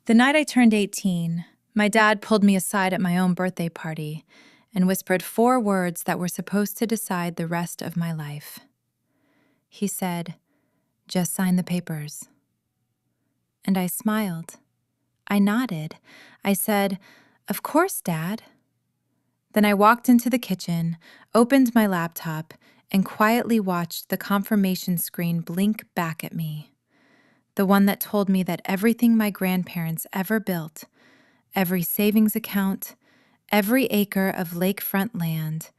The night I turned 18, my dad pulled me aside at my own birthday party and whispered 4 words that were supposed to decide the rest of my life. He said, "Just sign the papers." And I smiled. I nodded. I said, "Of course, Dad." Then I walked into the kitchen, opened my laptop, and quietly watched the confirmation screen blink back at me. The one that told me that everything my grandparents ever built, every savings account, every acre of lakefront land,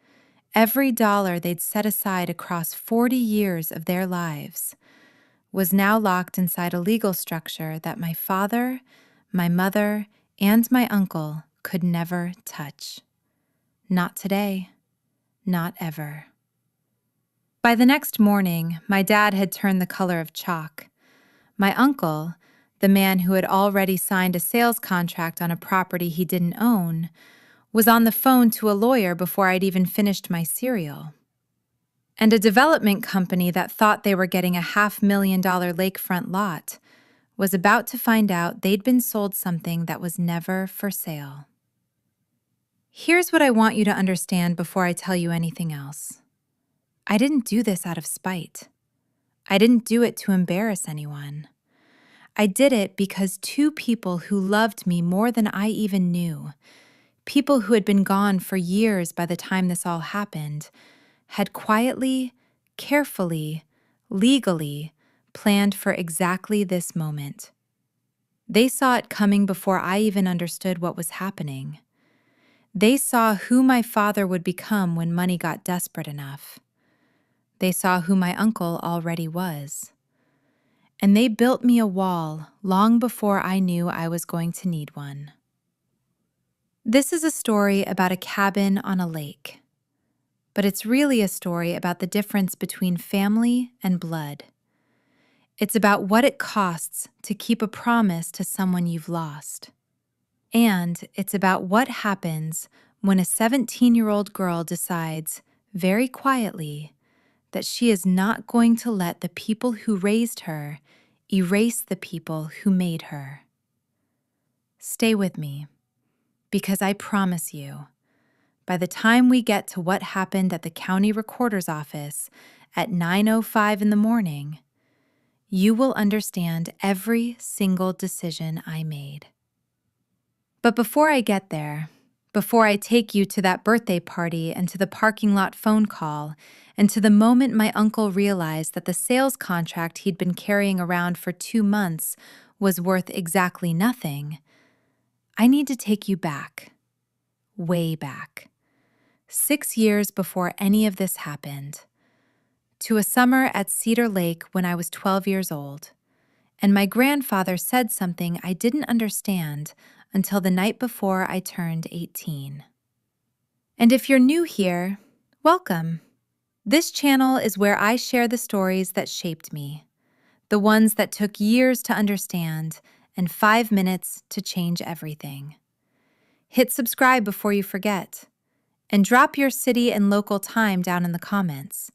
every dollar they'd set aside across 40 years of their lives, was now locked inside a legal structure that my father, my mother, and my uncle could never touch. Not today, not ever. By the next morning, my dad had turned the color of chalk. My uncle, the man who had already signed a sales contract on a property he didn't own, was on the phone to a lawyer before I'd even finished my cereal. And a development company that thought they were getting a $500,000 lakefront lot was about to find out they'd been sold something that was never for sale. Here's what I want you to understand before I tell you anything else. I didn't do this out of spite. I didn't do it to embarrass anyone. I did it because 2 people who loved me more than I even knew, people who had been gone for years by the time this all happened, had quietly, carefully, legally planned for exactly this moment. They saw it coming before I even understood what was happening. They saw who my father would become when money got desperate enough. They saw who my uncle already was. And they built me a wall long before I knew I was going to need one. This is a story about a cabin on a lake, but it's really a story about the difference between family and blood. It's about what it costs to keep a promise to someone you've lost. And it's about what happens when a 17-year-old girl decides, very quietly, that she is not going to let the people who raised her erase the people who made her. Stay with me, because I promise you, by the time we get to what happened at the county recorder's office at 9:05 in the morning, you will understand every single decision I made. But before I get there, before I take you to that birthday party and to the parking lot phone call, and to the moment my uncle realized that the sales contract he'd been carrying around for 2 months was worth exactly nothing, I need to take you back, way back, 6 years before any of this happened, to a summer at Cedar Lake when I was 12 years old, and my grandfather said something I didn't understand until the night before I turned 18. And if you're new here, welcome. This channel is where I share the stories that shaped me, the ones that took years to understand and 5 minutes to change everything. Hit subscribe before you forget, and drop your city and local time down in the comments.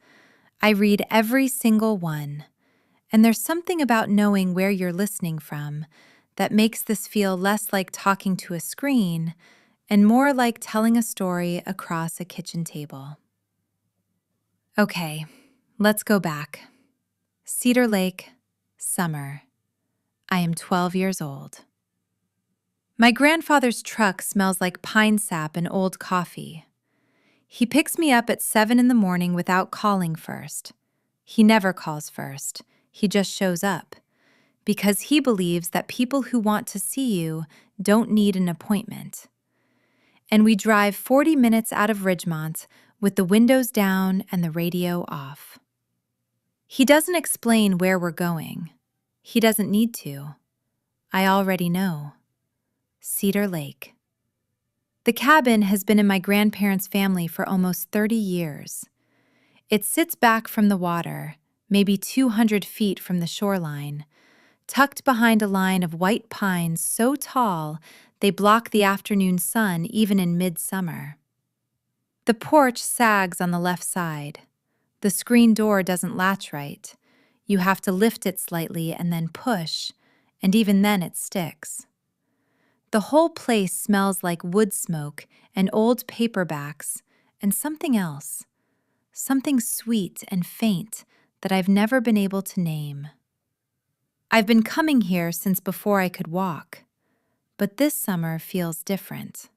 I read every single one, and there's something about knowing where you're listening from that makes this feel less like talking to a screen and more like telling a story across a kitchen table. Okay, let's go back. Cedar Lake, summer. I am 12 years old. My grandfather's truck smells like pine sap and old coffee. He picks me up at 7 in the morning without calling first. He never calls first. He just shows up, because he believes that people who want to see you don't need an appointment. And we drive 40 minutes out of Ridgemont with the windows down and the radio off. He doesn't explain where we're going. He doesn't need to. I already know. Cedar Lake. The cabin has been in my grandparents' family for almost 30 years. It sits back from the water, maybe 200 feet from the shoreline, tucked behind a line of white pines so tall they block the afternoon sun even in midsummer. The porch sags on the left side. The screen door doesn't latch right. You have to lift it slightly and then push, and even then it sticks. The whole place smells like wood smoke and old paperbacks and something else, something sweet and faint that I've never been able to name. I've been coming here since before I could walk, but this summer feels different.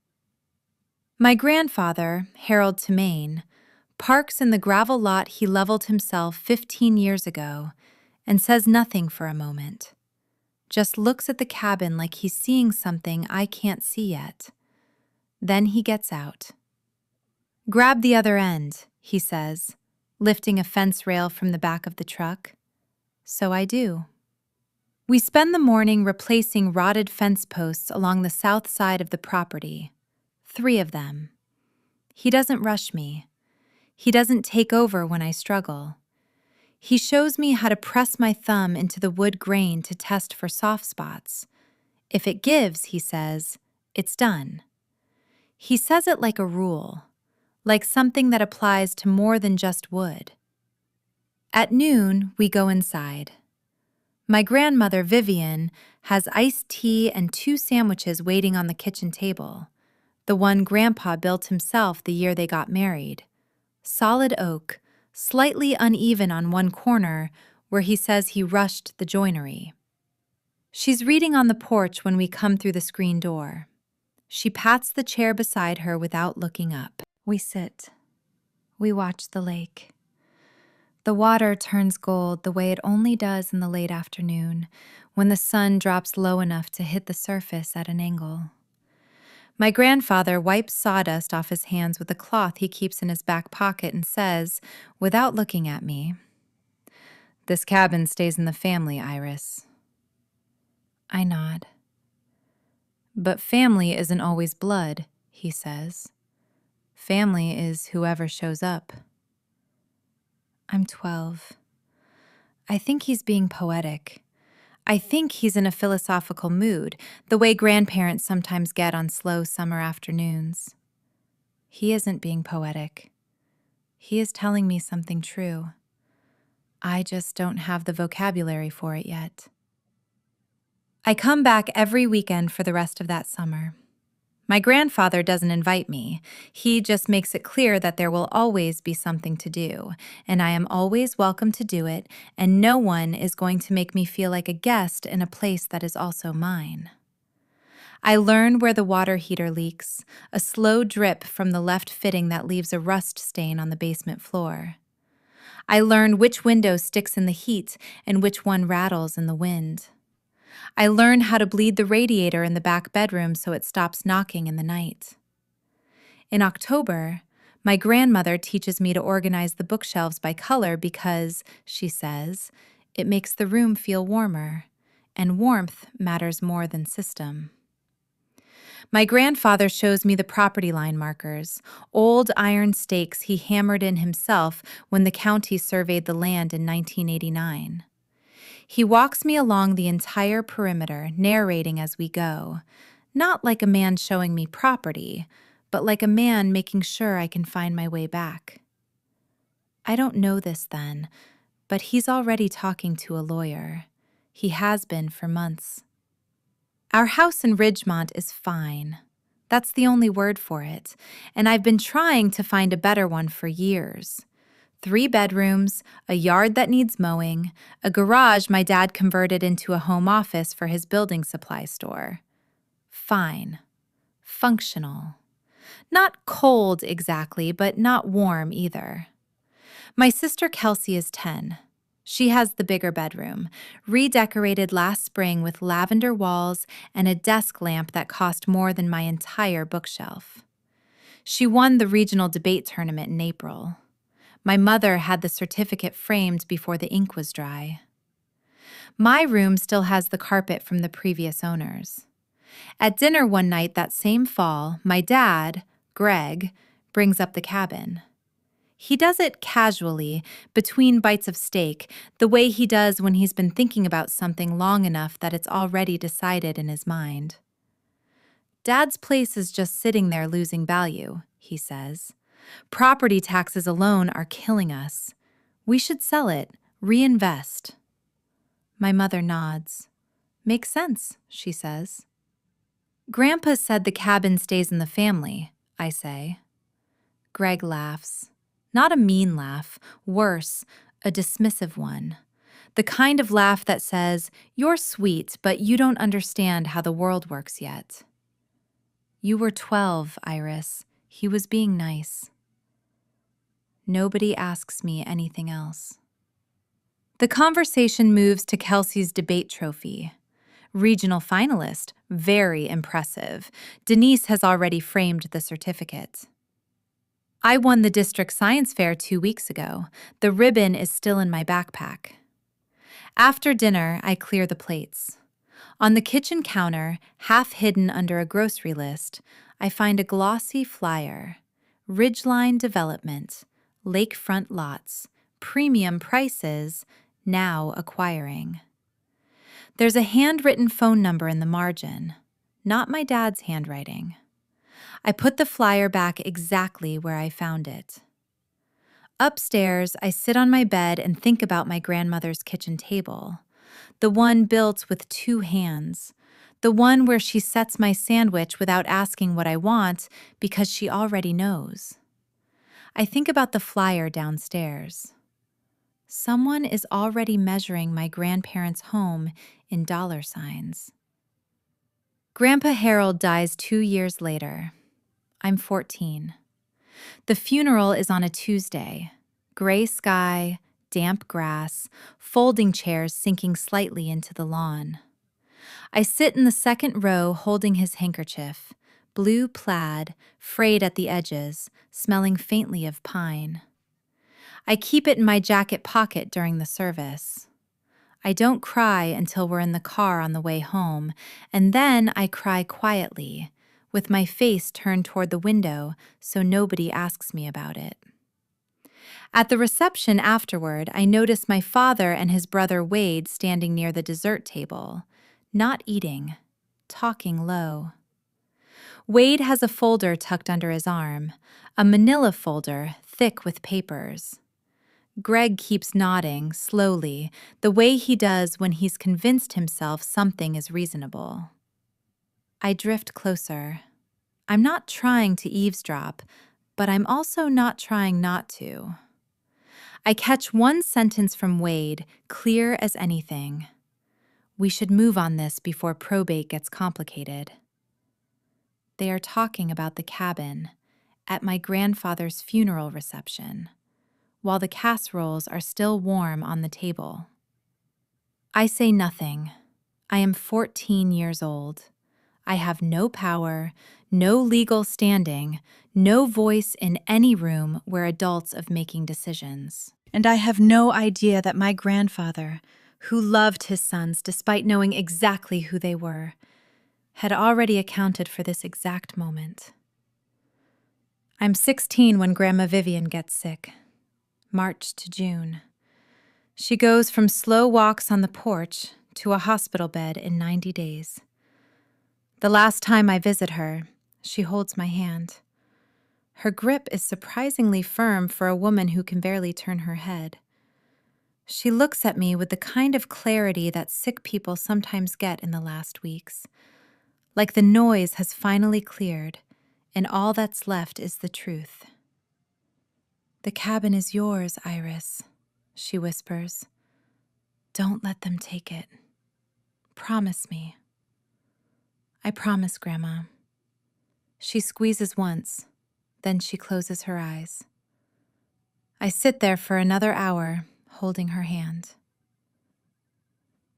My grandfather, Harold Temain, parks in the gravel lot he leveled himself 15 years ago and says nothing for a moment. Just looks at the cabin like he's seeing something I can't see yet. Then he gets out. "Grab the other end," he says, lifting a fence rail from the back of the truck. So I do. We spend the morning replacing rotted fence posts along the south side of the property. 3 of them. He doesn't rush me. He doesn't take over when I struggle. He shows me how to press my thumb into the wood grain to test for soft spots. If it gives, he says, it's done. He says it like a rule, like something that applies to more than just wood. At noon, we go inside. My grandmother, Vivian, has iced tea and 2 sandwiches waiting on the kitchen table, the one Grandpa built himself the year they got married. Solid oak, slightly uneven on one corner where he says he rushed the joinery. She's reading on the porch when we come through the screen door. She pats the chair beside her without looking up. We sit. We watch the lake. The water turns gold the way it only does in the late afternoon, when the sun drops low enough to hit the surface at an angle. My grandfather wipes sawdust off his hands with a cloth he keeps in his back pocket and says, without looking at me, "This cabin stays in the family, Iris." I nod. "But family isn't always blood," he says. "Family is whoever shows up." I'm 12. I think he's being poetic. I think he's in a philosophical mood, the way grandparents sometimes get on slow summer afternoons. He isn't being poetic. He is telling me something true. I just don't have the vocabulary for it yet. I come back every weekend for the rest of that summer. My grandfather doesn't invite me. He just makes it clear that there will always be something to do, and I am always welcome to do it, and no one is going to make me feel like a guest in a place that is also mine. I learn where the water heater leaks, a slow drip from the left fitting that leaves a rust stain on the basement floor. I learn which window sticks in the heat and which one rattles in the wind. I learn how to bleed the radiator in the back bedroom so it stops knocking in the night. In October, my grandmother teaches me to organize the bookshelves by color because, she says, it makes the room feel warmer, and warmth matters more than system. My grandfather shows me the property line markers, old iron stakes he hammered in himself when the county surveyed the land in 1989. He walks me along the entire perimeter, narrating as we go, not like a man showing me property, but like a man making sure I can find my way back. I don't know this then, but he's already talking to a lawyer. He has been for months. Our house in Ridgemont is fine. That's the only word for it, and I've been trying to find a better one for years. 3 bedrooms, a yard that needs mowing, a garage my dad converted into a home office for his building supply store. Fine. Functional. Not cold exactly, but not warm either. My sister Kelsey is 10. She has the bigger bedroom, redecorated last spring with lavender walls and a desk lamp that cost more than my entire bookshelf. She won the regional debate tournament in April. My mother had the certificate framed before the ink was dry. My room still has the carpet from the previous owners. At dinner one night that same fall, my dad, Greg, brings up the cabin. He does it casually, between bites of steak, the way he does when he's been thinking about something long enough that it's already decided in his mind. "Dad's place is just sitting there losing value," he says. "Property taxes alone are killing us. We should sell it, reinvest." My mother nods. "Makes sense," she says. Grandpa said the cabin stays in the family, I say. Greg laughs. Not a mean laugh, worse, a dismissive one. The kind of laugh that says, "You're sweet, but you don't understand how the world works yet." You were 12, Iris. He was being nice. Nobody asks me anything else. The conversation moves to Kelsey's debate trophy. Regional finalist, very impressive. Denise has already framed the certificate. I won the district science fair 2 weeks ago. The ribbon is still in my backpack. After dinner, I clear the plates. On the kitchen counter, half hidden under a grocery list, I find a glossy flyer. Ridgeline Development, lakefront lots, premium prices, now acquiring. There's a handwritten phone number in the margin, not my dad's handwriting. I put the flyer back exactly where I found it. Upstairs, I sit on my bed and think about my grandmother's kitchen table, the one built with 2 hands, the one where she sets my sandwich without asking what I want because she already knows. I think about the flyer downstairs. Someone is already measuring my grandparents' home in dollar signs. Grandpa Harold dies 2 years later. I'm 14. The funeral is on a Tuesday. Gray sky, damp grass, folding chairs sinking slightly into the lawn. I sit in the second row holding his handkerchief, blue plaid, frayed at the edges, smelling faintly of pine. I keep it in my jacket pocket during the service. I don't cry until we're in the car on the way home, and then I cry quietly, with my face turned toward the window so nobody asks me about it. At the reception afterward, I notice my father and his brother Wade standing near the dessert table, not eating, talking low. Wade has a folder tucked under his arm, a manila folder thick with papers. Greg keeps nodding, slowly, the way he does when he's convinced himself something is reasonable. I drift closer. I'm not trying to eavesdrop, but I'm also not trying not to. I catch one sentence from Wade, clear as anything. We should move on this before probate gets complicated. They are talking about the cabin at my grandfather's funeral reception, while the casseroles are still warm on the table. I say nothing. I am 14 years old. I have no power, no legal standing, no voice in any room where adults are making decisions. And I have no idea that my grandfather, who loved his sons despite knowing exactly who they were, had already accounted for this exact moment. I'm 16 when Grandma Vivian gets sick. March to June. She goes from slow walks on the porch to a hospital bed in 90 days. The last time I visit her, she holds my hand. Her grip is surprisingly firm for a woman who can barely turn her head. She looks at me with the kind of clarity that sick people sometimes get in the last weeks, like the noise has finally cleared, and all that's left is the truth. "The cabin is yours, Iris," she whispers. "Don't let them take it. Promise me." "I promise, Grandma." She squeezes once, then she closes her eyes. I sit there for another hour, holding her hand.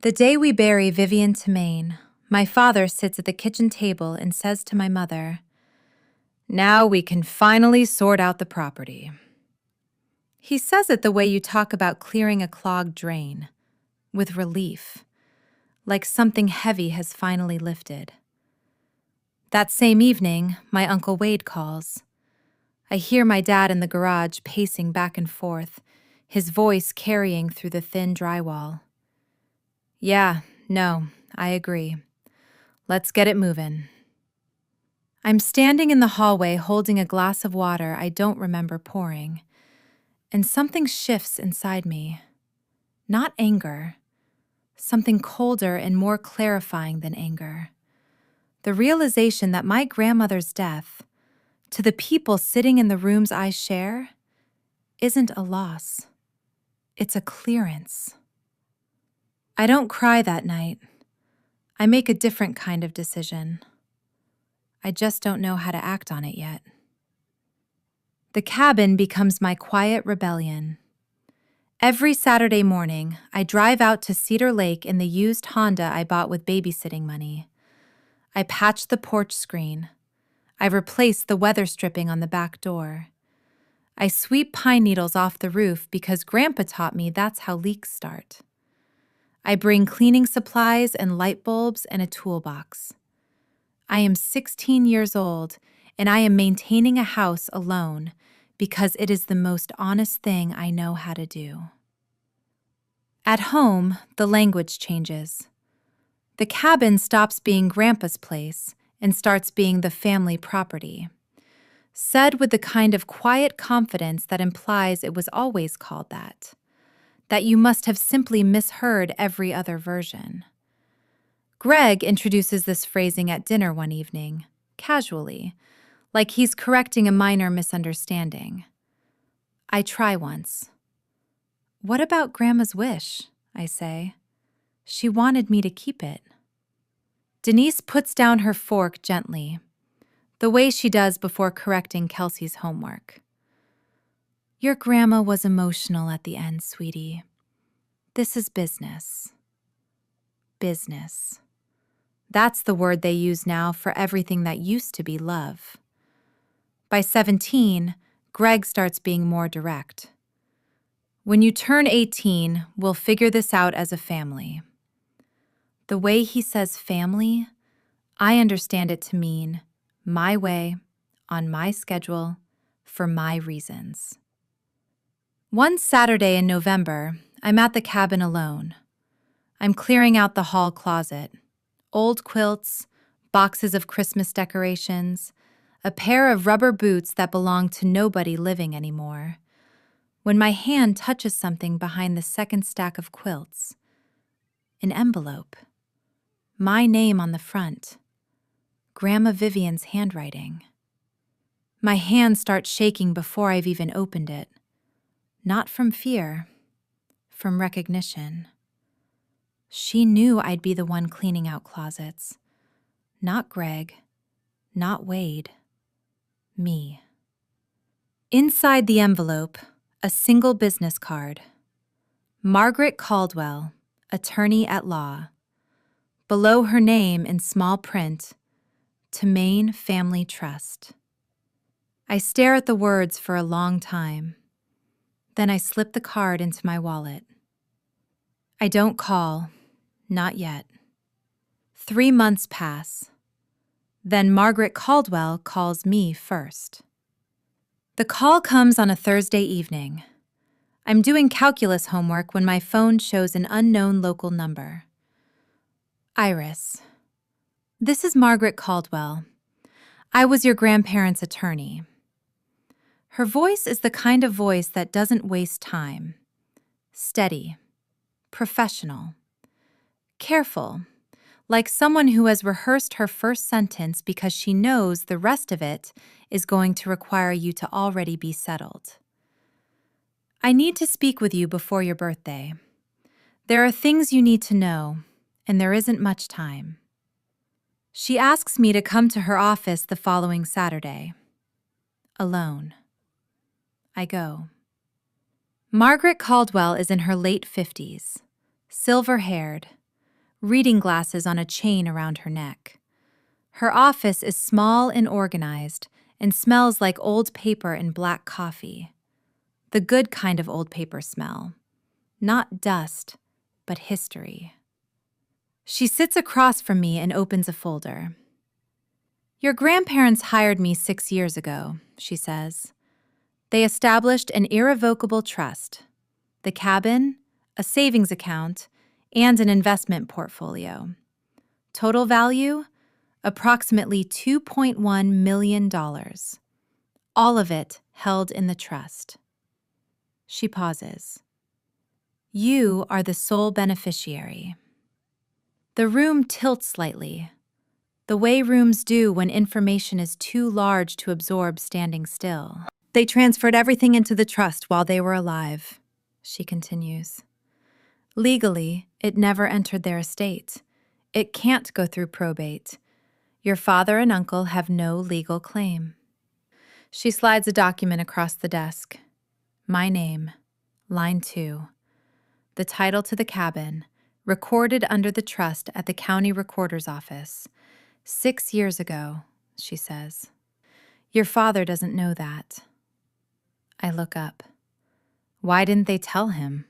The day we bury Vivian to Maine, my father sits at the kitchen table and says to my mother, "Now we can finally sort out the property." He says it the way you talk about clearing a clogged drain, with relief, like something heavy has finally lifted. That same evening, my Uncle Wade calls. I hear my dad in the garage pacing back and forth, his voice carrying through the thin drywall. "Yeah, no, I agree. Let's get it moving." I'm standing in the hallway holding a glass of water I don't remember pouring, and something shifts inside me. Not anger, something colder and more clarifying than anger. The realization that my grandmother's death, to the people sitting in the rooms I share, isn't a loss. It's a clearance. I don't cry that night. I make a different kind of decision. I just don't know how to act on it yet. The cabin becomes my quiet rebellion. Every Saturday morning, I drive out to Cedar Lake in the used Honda I bought with babysitting money. I patch the porch screen. I replace the weather stripping on the back door. I sweep pine needles off the roof because Grandpa taught me that's how leaks start. I bring cleaning supplies and light bulbs and a toolbox. I am 16 years old, and I am maintaining a house alone because it is the most honest thing I know how to do. At home, the language changes. The cabin stops being Grandpa's place and starts being the family property, said with the kind of quiet confidence that implies it was always called that you must have simply misheard every other version. Greg introduces this phrasing at dinner one evening, casually, like he's correcting a minor misunderstanding. I try once. "What about Grandma's wish?" I say. "She wanted me to keep it." Denise puts down her fork gently, the way she does before correcting Kelsey's homework. "Your grandma was emotional at the end, sweetie. This is business." Business. That's the word they use now for everything that used to be love. By 17, Greg starts being more direct. "When you turn 18, we'll figure this out as a family." The way he says family, I understand it to mean my way, on my schedule, for my reasons. One Saturday in November, I'm at the cabin alone. I'm clearing out the hall closet. Old quilts, boxes of Christmas decorations, a pair of rubber boots that belong to nobody living anymore. When my hand touches something behind the second stack of quilts. An envelope. My name on the front. Grandma Vivian's handwriting. My hand starts shaking before I've even opened it. Not from fear, from recognition. She knew I'd be the one cleaning out closets. Not Greg, not Wade. Me. Inside the envelope, a single business card. Margaret Caldwell, attorney at law. Below her name in small print, to Maine Family Trust. I stare at the words for a long time. Then I slip the card into my wallet. I don't call, not yet. 3 months pass. Then Margaret Caldwell calls me first. The call comes on a Thursday evening. I'm doing calculus homework when my phone shows an unknown local number. Iris. "This is Margaret Caldwell. I was your grandparents' attorney." Her voice is the kind of voice that doesn't waste time. Steady. Professional. Careful. Like someone who has rehearsed her first sentence because she knows the rest of it is going to require you to already be settled. "I need to speak with you before your birthday. There are things you need to know, and there isn't much time." She asks me to come to her office the following Saturday. Alone. I go. Margaret Caldwell is in her late 50s, silver-haired, reading glasses on a chain around her neck. Her office is small and organized and smells like old paper and black coffee. The good kind of old paper smell. Not dust, but history. She sits across from me and opens a folder. "Your grandparents hired me 6 years ago," she says. "They established an irrevocable trust, the cabin, a savings account, and an investment portfolio. Total value, approximately $2.1 million. All of it held in the trust." She pauses. "You are the sole beneficiary." The room tilts slightly. the way rooms do when information is too large to absorb standing still. They transferred everything into the trust while they were alive, she continues. Legally, it never entered their estate. It can't go through probate. Your father and uncle have no legal claim. She slides a document across the desk. My name, line 2. The title to the cabin, recorded under the trust at the county recorder's office. 6 years ago, she says. Your father doesn't know that. I look up. Why didn't they tell him?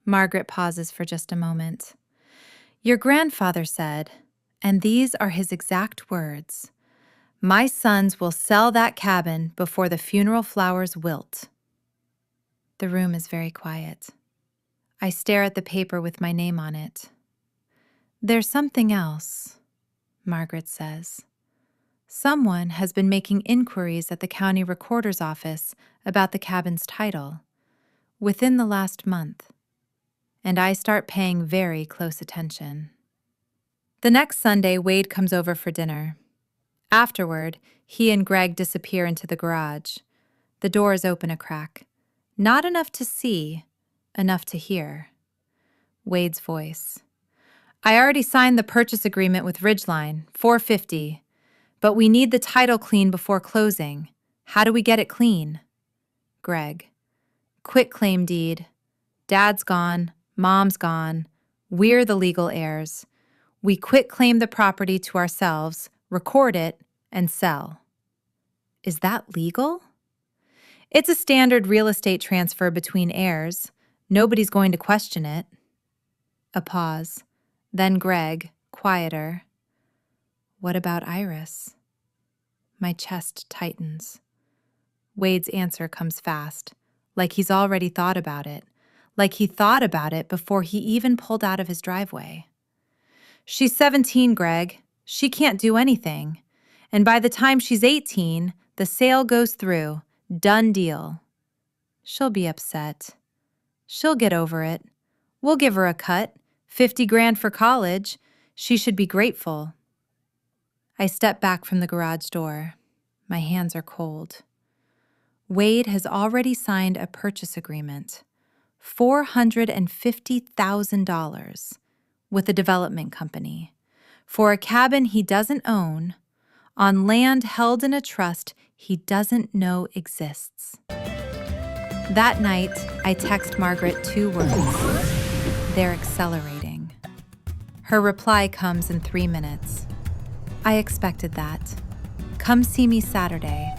Margaret pauses for just a moment. Your grandfather said, and these are his exact words, my sons will sell that cabin before the funeral flowers wilt. The room is very quiet. I stare at the paper with my name on it. There's something else, Margaret says. Someone has been making inquiries at the county recorder's office about the cabin's title within the last month, and I start paying very close attention. The next Sunday, Wade comes over for dinner. Afterward, he and Greg disappear into the garage. The doors open a crack. Not enough to see, enough to hear. Wade's voice. I already signed the purchase agreement with Ridgeline, $450, but we need the title clean before closing. How do we get it clean? Greg. Quitclaim deed. Dad's gone, Mom's gone. We're the legal heirs. We quitclaim the property to ourselves, record it, and sell. Is that legal? It's a standard real estate transfer between heirs. Nobody's going to question it. A pause. Then Greg, quieter. What about Iris? My chest tightens. Wade's answer comes fast, like he's already thought about it, like he thought about it before he even pulled out of his driveway. She's 17, Greg. She can't do anything. And by the time she's 18, the sale goes through. Done deal. She'll be upset. She'll get over it. We'll give her a cut. $50,000 for college. She should be grateful. I step back from the garage door. My hands are cold. Wade has already signed a purchase agreement. $450,000 with a development company for a cabin he doesn't own on land held in a trust he doesn't know exists. That night, I text Margaret 2 words. They're accelerating. Her reply comes in 3 minutes. I expected that. Come see me Saturday.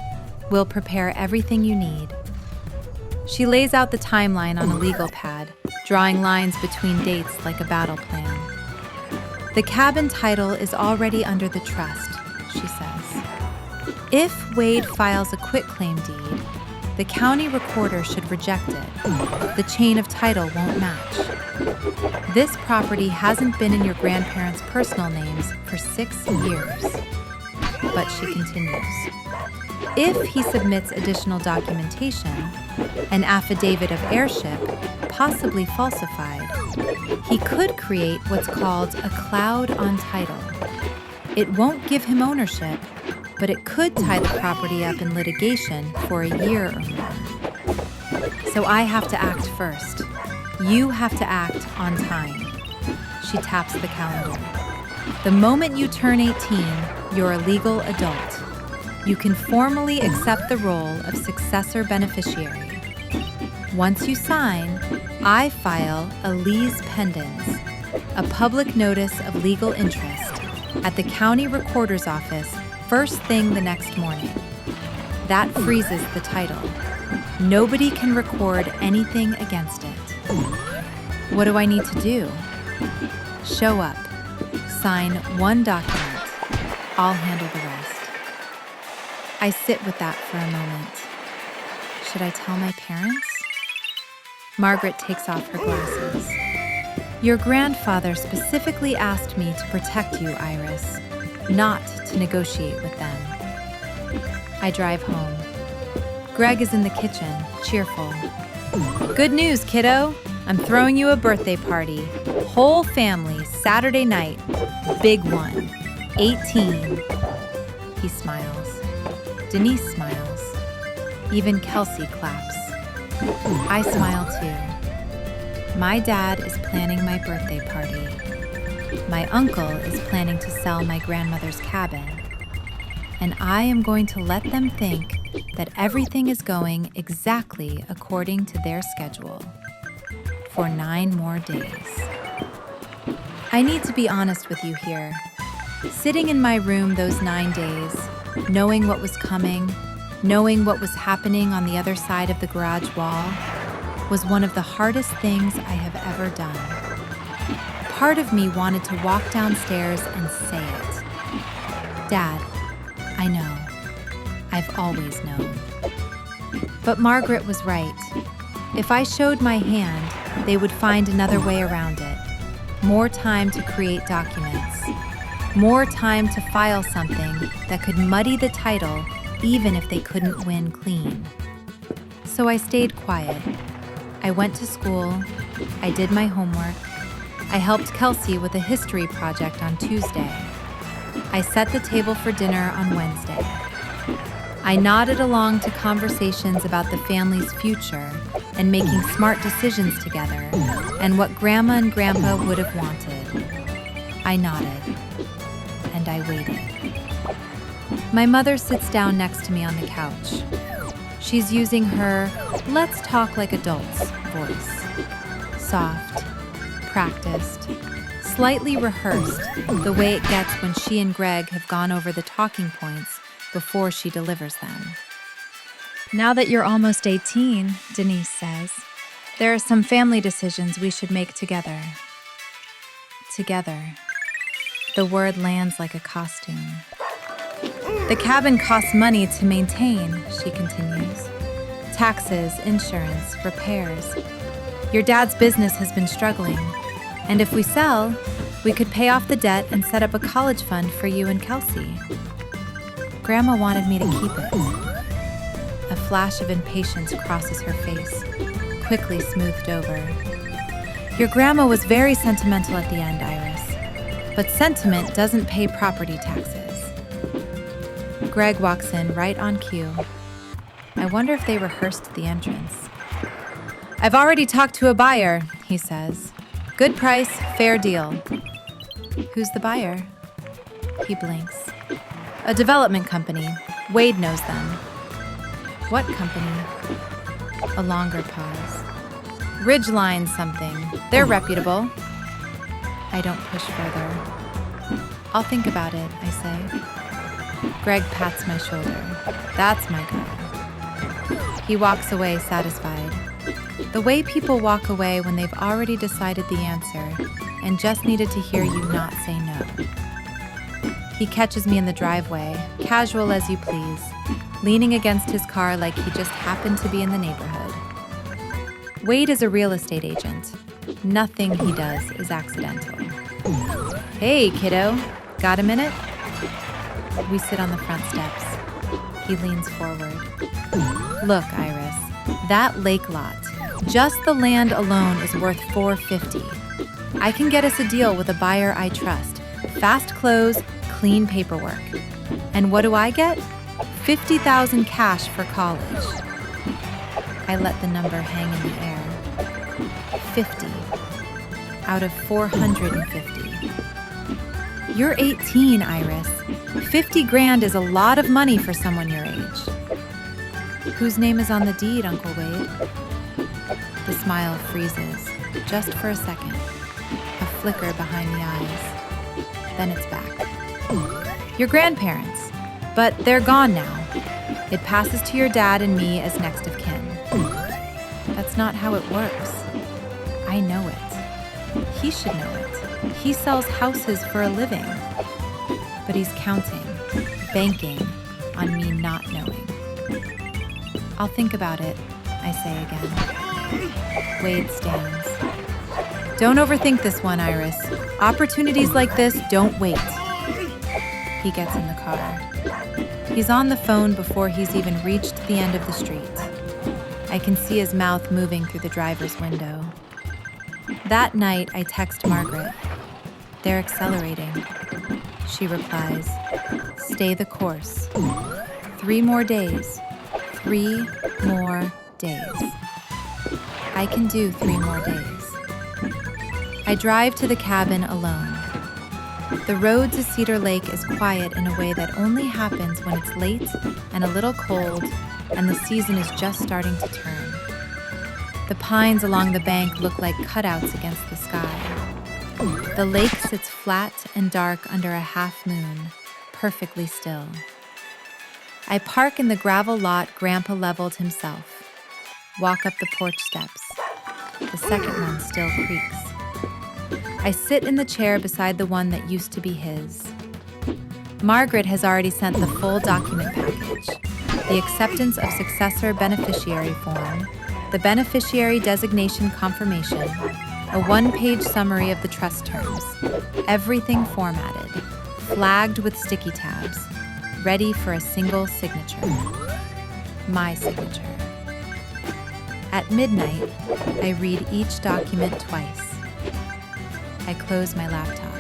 We'll prepare everything you need. She lays out the timeline on a legal pad, drawing lines between dates like a battle plan. The cabin title is already under the trust, she says. If Wade files a quitclaim deed, the county recorder should reject it. The chain of title won't match. This property hasn't been in your grandparents' personal names for 6 years. But she continues. If he submits additional documentation, an affidavit of heirship, possibly falsified, he could create what's called a cloud on title. It won't give him ownership, but it could tie the property up in litigation for a year or more. So I have to act first. You have to act on time. She taps the calendar. The moment you turn 18, you're a legal adult. You can formally accept the role of successor beneficiary. Once you sign, I file a lease pendens, a public notice of legal interest, at the county recorder's office first thing the next morning. That freezes the title. Nobody can record anything against it. What do I need to do? Show up. Sign 1 document. I'll handle the rest. I sit with that for a moment. Should I tell my parents? Margaret takes off her glasses. Your grandfather specifically asked me to protect you, Iris, not to negotiate with them. I drive home. Greg is in the kitchen, cheerful. Good news, kiddo. I'm throwing you a birthday party. Whole family, Saturday night. Big one. 18. He smiles. Denise smiles. Even Kelsey claps. I smile too. My dad is planning my birthday party. My uncle is planning to sell my grandmother's cabin. And I am going to let them think that everything is going exactly according to their schedule for 9 more days. I need to be honest with you here. Sitting in my room those 9 days, knowing what was coming, knowing what was happening on the other side of the garage wall, was one of the hardest things I have ever done. Part of me wanted to walk downstairs and say it. Dad, I know. I've always known. But Margaret was right. If I showed my hand, they would find another way around it. More time to create documents. More time to file something that could muddy the title even if they couldn't win clean. So I stayed quiet. I went to school. I did my homework. I helped Kelsey with a history project on Tuesday. I set the table for dinner on Wednesday. I nodded along to conversations about the family's future and making smart decisions together and what Grandma and Grandpa would have wanted. I nodded, and I waited. My mother sits down next to me on the couch. She's using her "let's talk like adults" voice. Soft, practiced, slightly rehearsed, the way it gets when she and Greg have gone over the talking points before she delivers them. Now that you're almost 18, Denise says, there are some family decisions we should make together. Together. The word lands like a costume. The cabin costs money to maintain, she continues. Taxes, insurance, repairs. Your dad's business has been struggling, and if we sell, we could pay off the debt and set up a college fund for you and Kelsey. Grandma wanted me to keep it. A flash of impatience crosses her face, quickly smoothed over. Your grandma was very sentimental at the end, Iris, but sentiment doesn't pay property taxes. Greg walks in right on cue. I wonder if they rehearsed the entrance. I've already talked to a buyer, he says. Good price, fair deal. Who's the buyer? He blinks. A development company. Wade knows them. What company? A longer pause. Ridgeline something. They're reputable. I don't push further. I'll think about it, I say. Greg pats my shoulder. That's my girl. He walks away satisfied. The way people walk away when they've already decided the answer and just needed to hear you not say no. He catches me in the driveway, casual as you please, leaning against his car like he just happened to be in the neighborhood. Wade is a real estate agent. Nothing he does is accidental. Hey, kiddo, got a minute? We sit on the front steps. He leans forward. Look, Iris, that lake lot, just the land alone is worth $450. I can get us a deal with a buyer I trust. Fast close, clean paperwork. And what do I get? $50,000 cash for college. I let the number hang in the air. 50 out of 450. You're 18, Iris. 50 grand is a lot of money for someone your age. Whose name is on the deed, Uncle Wade? The smile freezes, just for a second. A flicker behind the eyes. Then it's back. Your grandparents, but they're gone now. It passes to your dad and me as next of kin. That's not how it works. I know it. He should know it. He sells houses for a living. But he's counting, banking on me not knowing. I'll think about it, I say again. Wade stands. Don't overthink this one, Iris. Opportunities like this don't wait. He gets in the car. He's on the phone before he's even reached the end of the street. I can see his mouth moving through the driver's window. That night, I text Margaret. They're accelerating. she replies. Stay the course. 3 more days. 3 more days. I can do 3 more days. I drive to the cabin alone. The road to Cedar Lake is quiet in a way that only happens when it's late and a little cold and the season is just starting to turn. The pines along the bank look like cutouts against the sky. The lake sits flat and dark under a half moon, perfectly still. I park in the gravel lot Grandpa leveled himself. Walk up the porch steps. The second one still creaks. I sit in the chair beside the one that used to be his. Margaret has already sent the full document package, the acceptance of successor beneficiary form, the beneficiary designation confirmation, a 1-page summary of the trust terms, everything formatted, flagged with sticky tabs, ready for a single signature. My signature. At midnight, I read each document twice. I close my laptop.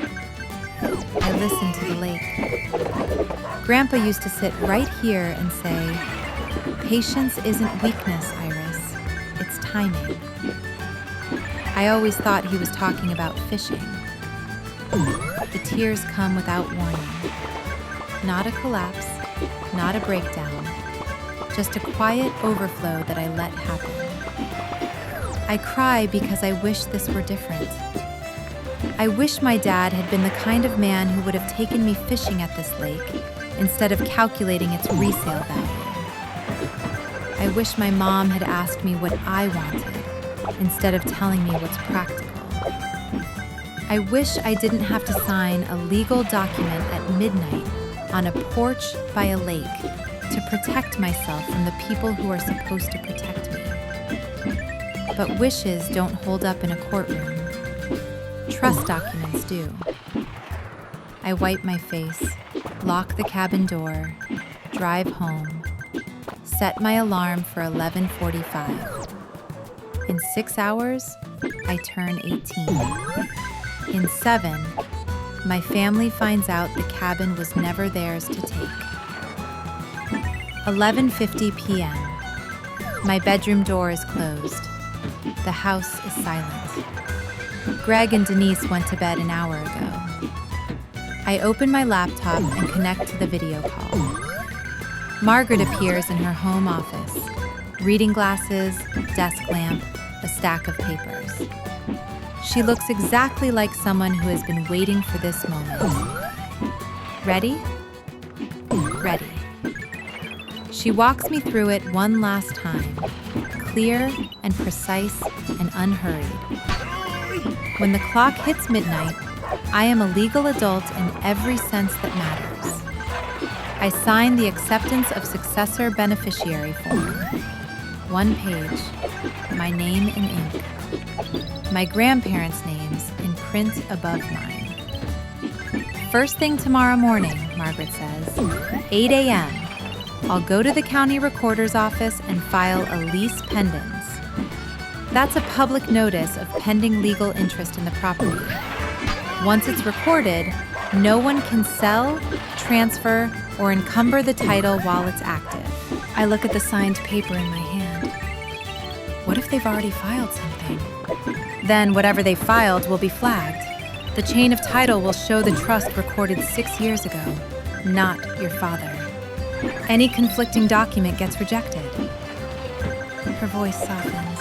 I listen to the lake. Grandpa used to sit right here and say, "Patience isn't weakness, Iris. It's timing." I always thought he was talking about fishing. The tears come without warning. Not a collapse, not a breakdown, just a quiet overflow that I let happen. I cry because I wish this were different. I wish my dad had been the kind of man who would have taken me fishing at this lake instead of calculating its resale value. I wish my mom had asked me what I wanted instead of telling me what's practical. I wish I didn't have to sign a legal document at midnight on a porch by a lake to protect myself from the people who are supposed to protect me. But wishes don't hold up in a courtroom. Trust documents do. I wipe my face, lock the cabin door, drive home, set my alarm for 11:45. In 6 hours, I turn 18. In 7, my family finds out the cabin was never theirs to take. 11:50 p.m. My bedroom door is closed. The house is silent. Greg and Denise went to bed an hour ago. I open my laptop and connect to the video call. Margaret appears in her home office. Reading glasses, desk lamp, a stack of papers. She looks exactly like someone who has been waiting for this moment. Ready? Ready. She walks me through it one last time, clear and precise and unhurried. When the clock hits midnight, I am a legal adult in every sense that matters. I sign the acceptance of successor beneficiary form. 1 page, my name in ink. My grandparents' names in print above mine. First thing tomorrow morning, Margaret says, 8 a.m., I'll go to the county recorder's office and file a lease pendens. That's a public notice of pending legal interest in the property. Once it's recorded, no one can sell, transfer, or encumber the title while it's active. I look at the signed paper in my hand. What if they've already filed something? Then whatever they filed will be flagged. The chain of title will show the trust recorded 6 years ago, not your father. Any conflicting document gets rejected. Her voice softens.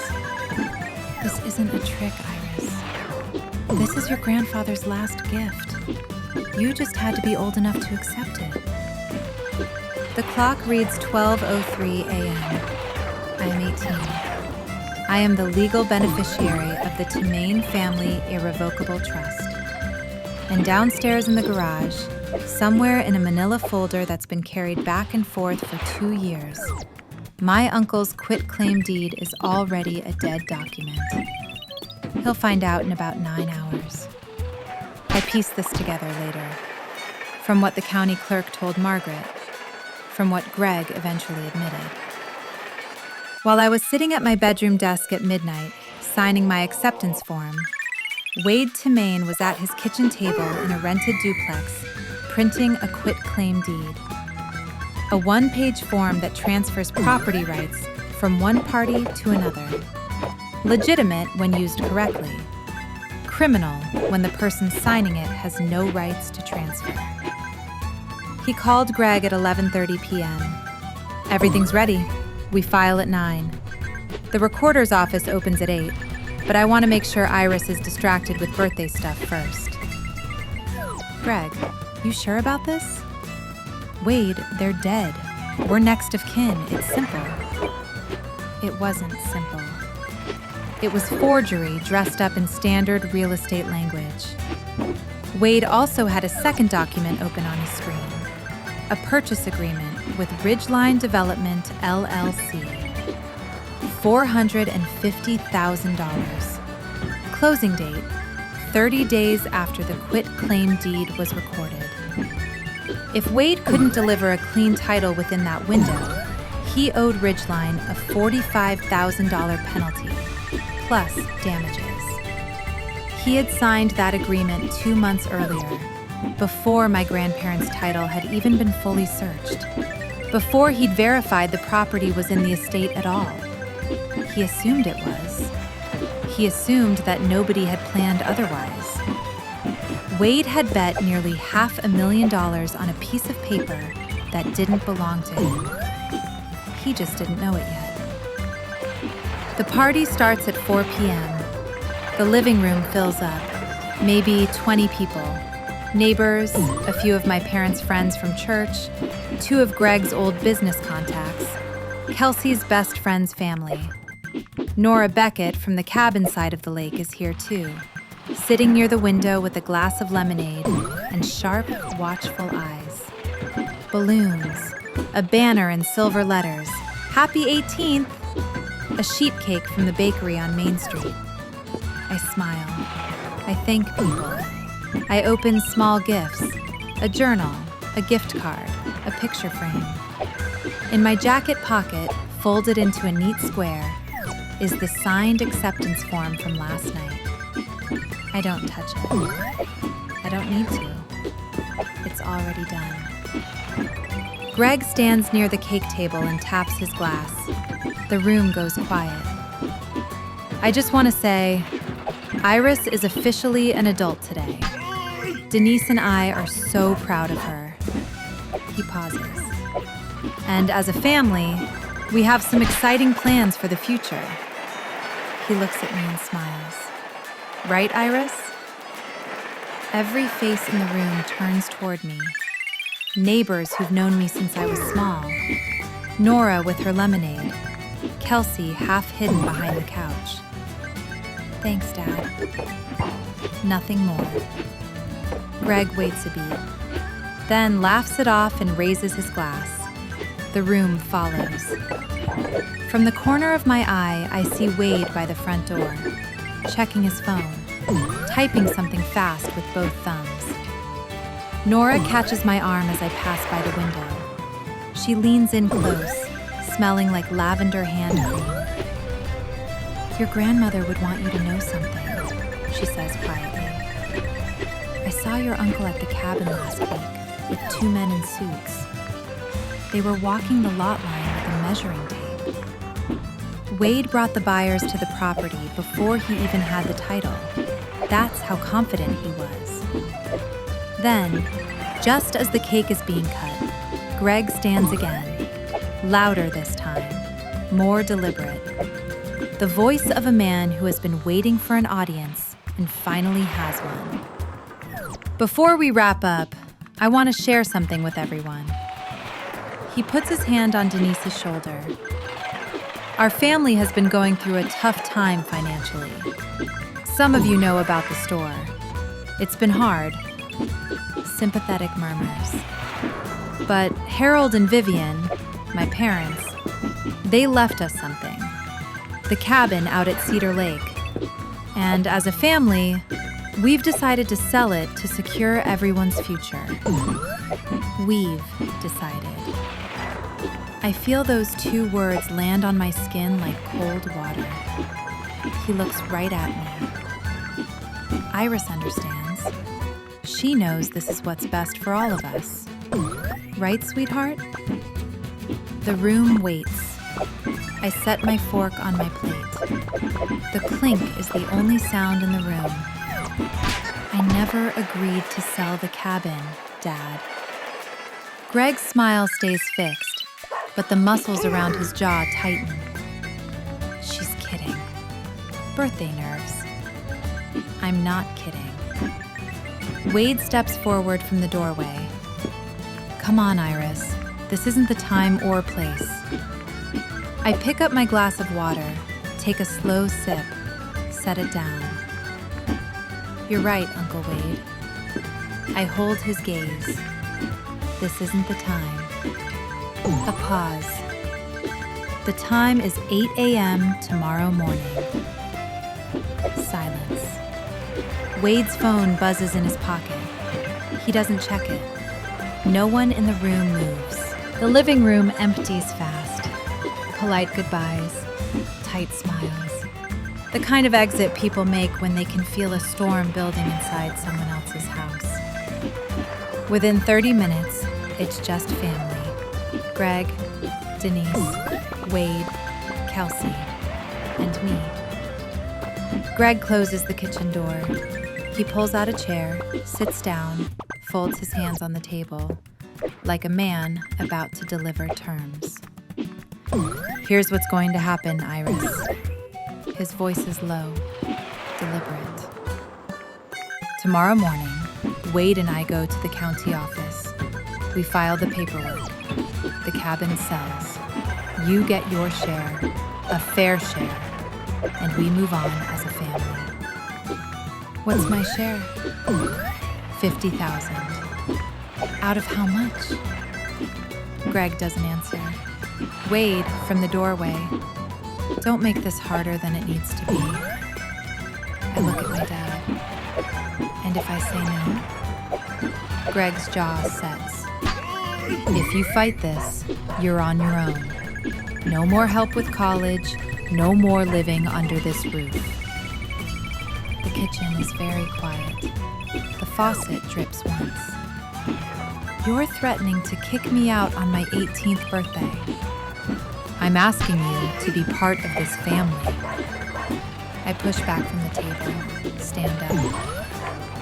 This isn't a trick, Iris. This is your grandfather's last gift. You just had to be old enough to accept it. The clock reads 12:03 a.m. I am 18. I am the legal beneficiary of the Temain Family Irrevocable Trust. And downstairs in the garage, somewhere in a manila folder that's been carried back and forth for 2 years, my uncle's quitclaim deed is already a dead document. He'll find out in about 9 hours. I piece this together later. From what the county clerk told Margaret, from what Greg eventually admitted. While I was sitting at my bedroom desk at midnight, signing my acceptance form, Wade Temain was at his kitchen table in a rented duplex, printing a quitclaim deed. A one-page form that transfers property rights from one party to another. Legitimate when used correctly. Criminal when the person signing it has no rights to transfer. He called Greg at 11:30 p.m. Everything's ready. We file at 9. The recorder's office opens at 8, but I want to make sure Iris is distracted with birthday stuff first. Greg, you sure about this? Wade, they're dead. We're next of kin. It's simple. It wasn't simple. It was forgery dressed up in standard real estate language. Wade also had a second document open on his screen. A purchase agreement with Ridgeline Development, LLC. $450,000. Closing date, 30 days after the quitclaim deed was recorded. If Wade couldn't deliver a clean title within that window, he owed Ridgeline a $45,000 penalty, plus damages. He had signed that agreement 2 months earlier, before my grandparents' title had even been fully searched, before he'd verified the property was in the estate at all. He assumed it was. He assumed that nobody had planned otherwise. Wade had bet nearly $500,000 on a piece of paper that didn't belong to him. He just didn't know it yet. The party starts at 4 p.m. The living room fills up, maybe 20 people. Neighbors, a few of my parents' friends from church, 2 of Greg's old business contacts, Kelsey's best friend's family. Nora Beckett from the cabin side of the lake is here too, sitting near the window with a glass of lemonade and sharp, watchful eyes. Balloons, a banner in silver letters, Happy 18th, a sheet cake from the bakery on Main Street. I smile. I thank people. I open small gifts, a journal, a gift card, a picture frame. In my jacket pocket, folded into a neat square, is the signed acceptance form from last night. I don't touch it. I don't need to. It's already done. Greg stands near the cake table and taps his glass. The room goes quiet. I just want to say, Iris is officially an adult today. Denise and I are so proud of her. He pauses. And as a family, we have some exciting plans for the future. He looks at me and smiles. Right, Iris? Every face in the room turns toward me. Neighbors who've known me since I was small. Nora with her lemonade. Kelsey half hidden behind the couch. Thanks, Dad. Nothing more. Greg waits a beat, then laughs it off and raises his glass. The room follows. From the corner of my eye, I see Wade by the front door, checking his phone, typing something fast with both thumbs. Nora catches my arm as I pass by the window. She leans in close, smelling like lavender hand cream. Your grandmother would want you to know something, she says quietly. I saw your uncle at the cabin last week with 2 men in suits. They were walking the lot line with a measuring tape. Wade brought the buyers to the property before he even had the title. That's how confident he was. Then, just as the cake is being cut, Greg stands again, louder this time, more deliberate. The voice of a man who has been waiting for an audience and finally has one. Before we wrap up, I want to share something with everyone. He puts his hand on Denise's shoulder. Our family has been going through a tough time financially. Some of you know about the store. It's been hard. Sympathetic murmurs. But Harold and Vivian, my parents, they left us something. The cabin out at Cedar Lake. And as a family, we've decided to sell it to secure everyone's future. We've decided. I feel those 2 words land on my skin like cold water. He looks right at me. Iris understands. she knows this is what's best for all of us. Right, sweetheart? The room waits. I set my fork on my plate. The clink is the only sound in the room. I never agreed to sell the cabin, Dad. Greg's smile stays fixed, but the muscles around his jaw tighten. She's kidding. Birthday nerves. I'm not kidding. Wade steps forward from the doorway. Come on, Iris. This isn't the time or place. I pick up my glass of water, take a slow sip, set it down. You're right, Uncle Wade. I hold his gaze. This isn't the time. A pause. The time is 8 a.m. tomorrow morning. Silence. Wade's phone buzzes in his pocket. He doesn't check it. No one in the room moves. The living room empties fast. Polite goodbyes, tight smiles. The kind of exit people make when they can feel a storm building inside someone else's house. Within 30 minutes, it's just family. Greg, Denise, Wade, Kelsey, and me. Greg closes the kitchen door. He pulls out a chair, sits down, folds his hands on the table, like a man about to deliver terms. Here's what's going to happen, Iris. His voice is low, deliberate. Tomorrow morning, Wade and I go to the county office. We file the paperwork. The cabin sells. You get your share, a fair share, and we move on as a family. What's my share? $50,000. Out of how much? Greg doesn't answer. Wade, from the doorway. Don't make this harder than it needs to be. I look at my dad. And if I say no? Greg's jaw sets. If you fight this, you're on your own. No more help with college, no more living under this roof. The kitchen is very quiet. The faucet drips once. You're threatening to kick me out on my 18th birthday. I'm asking you to be part of this family. I push back from the table, stand up.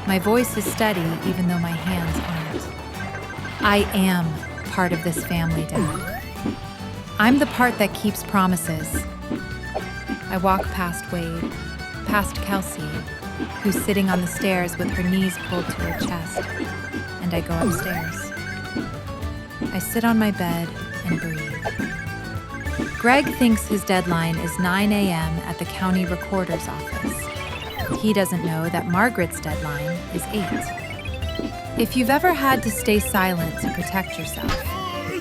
My voice is steady even though my hands aren't. I am part of this family, Dad. I'm the part that keeps promises. I walk past Wade, past Kelsey, who's sitting on the stairs with her knees pulled to her chest, and I go upstairs. I sit on my bed and breathe. Greg thinks his deadline is 9 a.m. at the county recorder's office. He doesn't know that Margaret's deadline is 8. If you've ever had to stay silent to protect yourself,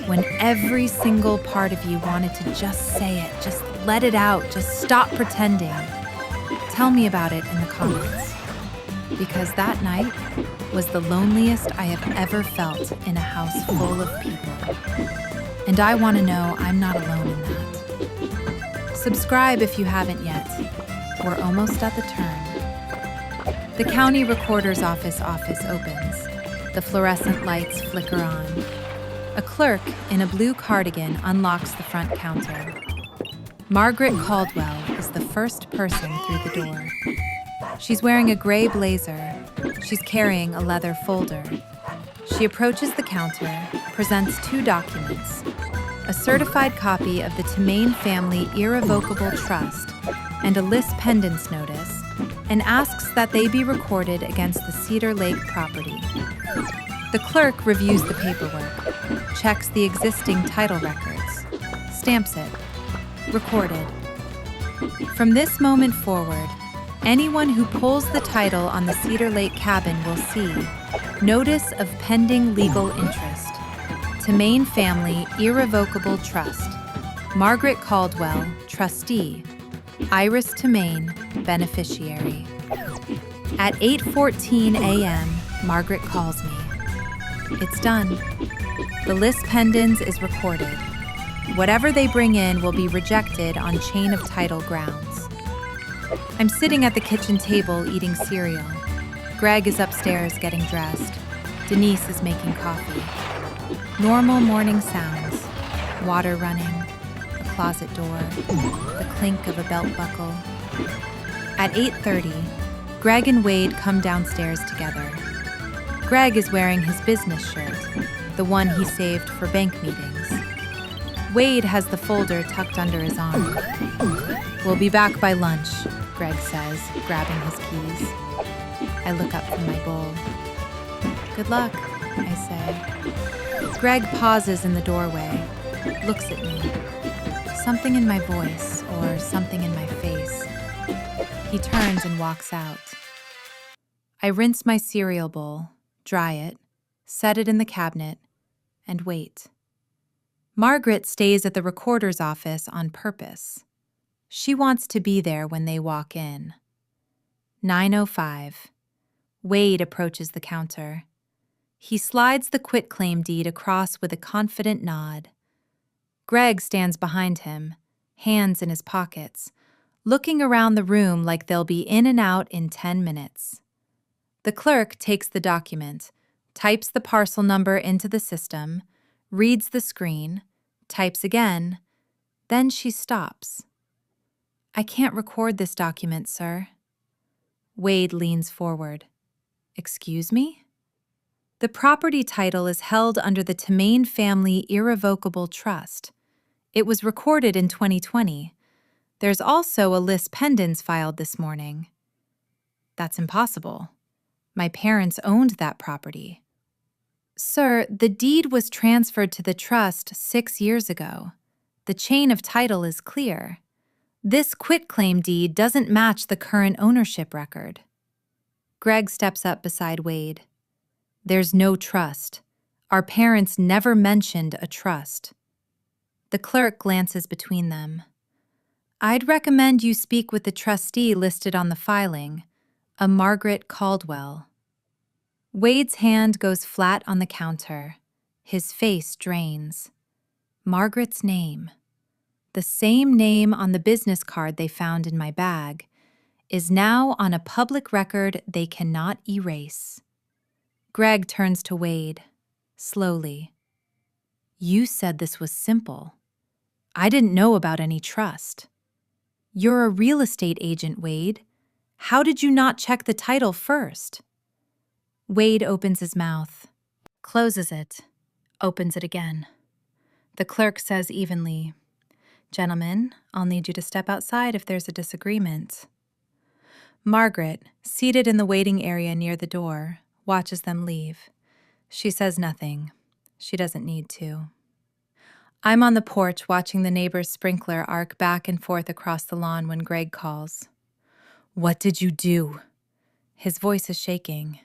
when every single part of you wanted to just say it, just let it out, just stop pretending, tell me about it in the comments. Because that night was the loneliest I have ever felt in a house full of people. And I want to know I'm not alone in that. Subscribe if you haven't yet. We're almost at the turn. The county recorder's office opens. The fluorescent lights flicker on. A clerk in a blue cardigan unlocks the front counter. Margaret Caldwell is the first person through the door. She's wearing a gray blazer. She's carrying a leather folder. She approaches the counter, presents 2 documents, a certified copy of the Temain family irrevocable trust and a lis pendens notice, and asks that they be recorded against the Cedar Lake property. The clerk reviews the paperwork, checks the existing title records, stamps it. Recorded. From this moment forward, anyone who pulls the title on the Cedar Lake cabin will see Notice of Pending Legal Interest. Temain Family Irrevocable Trust. Margaret Caldwell, Trustee. Iris Temain, Beneficiary. At 8:14 a.m., Margaret calls me. It's done. The lis pendens is recorded. Whatever they bring in will be rejected on chain of title grounds. I'm sitting at the kitchen table eating cereal. Greg is upstairs getting dressed. Denise is making coffee. Normal morning sounds. Water running, a closet door, the clink of a belt buckle. At 8:30, Greg and Wade come downstairs together. Greg is wearing his business shirt, the one he saved for bank meetings. Wade has the folder tucked under his arm. "We'll be back by lunch," Greg says, grabbing his keys. I look up from my bowl. "Good luck," I say. Greg pauses in the doorway, looks at me. Something in my voice or something in my face. He turns and walks out. I rinse my cereal bowl, dry it, set it in the cabinet, and wait. Margaret stays at the recorder's office on purpose. She wants to be there when they walk in. 9:05. Wade approaches the counter. He slides the quitclaim deed across with a confident nod. Greg stands behind him, hands in his pockets, looking around the room like they'll be in and out in 10 minutes. The clerk takes the document, types the parcel number into the system, reads the screen, types again, then she stops. "I can't record this document, sir." Wade leans forward. "Excuse me?" The property title is held under the Tamain Family Irrevocable Trust. It was recorded in 2020. There's also a lis pendens filed this morning. "That's impossible. My parents owned that property." "Sir, the deed was transferred to the trust 6 years ago. The chain of title is clear. This quitclaim deed doesn't match the current ownership record." Greg steps up beside Wade. "There's no trust. Our parents never mentioned a trust." The clerk glances between them. "I'd recommend you speak with the trustee listed on the filing, a Margaret Caldwell." Wade's hand goes flat on the counter. His face drains. Margaret's name, the same name on the business card they found in my bag, is now on a public record they cannot erase. Greg turns to Wade, slowly. "You said this was simple. I didn't know about any trust. You're a real estate agent, Wade. How did you not check the title first?" Wade opens his mouth, closes it, opens it again. The clerk says evenly, "Gentlemen, I'll need you to step outside if there's a disagreement." Margaret, seated in the waiting area near the door, watches them leave. She says nothing. She doesn't need to. I'm on the porch watching the neighbor's sprinkler arc back and forth across the lawn when Greg calls. "What did you do?" His voice is shaking.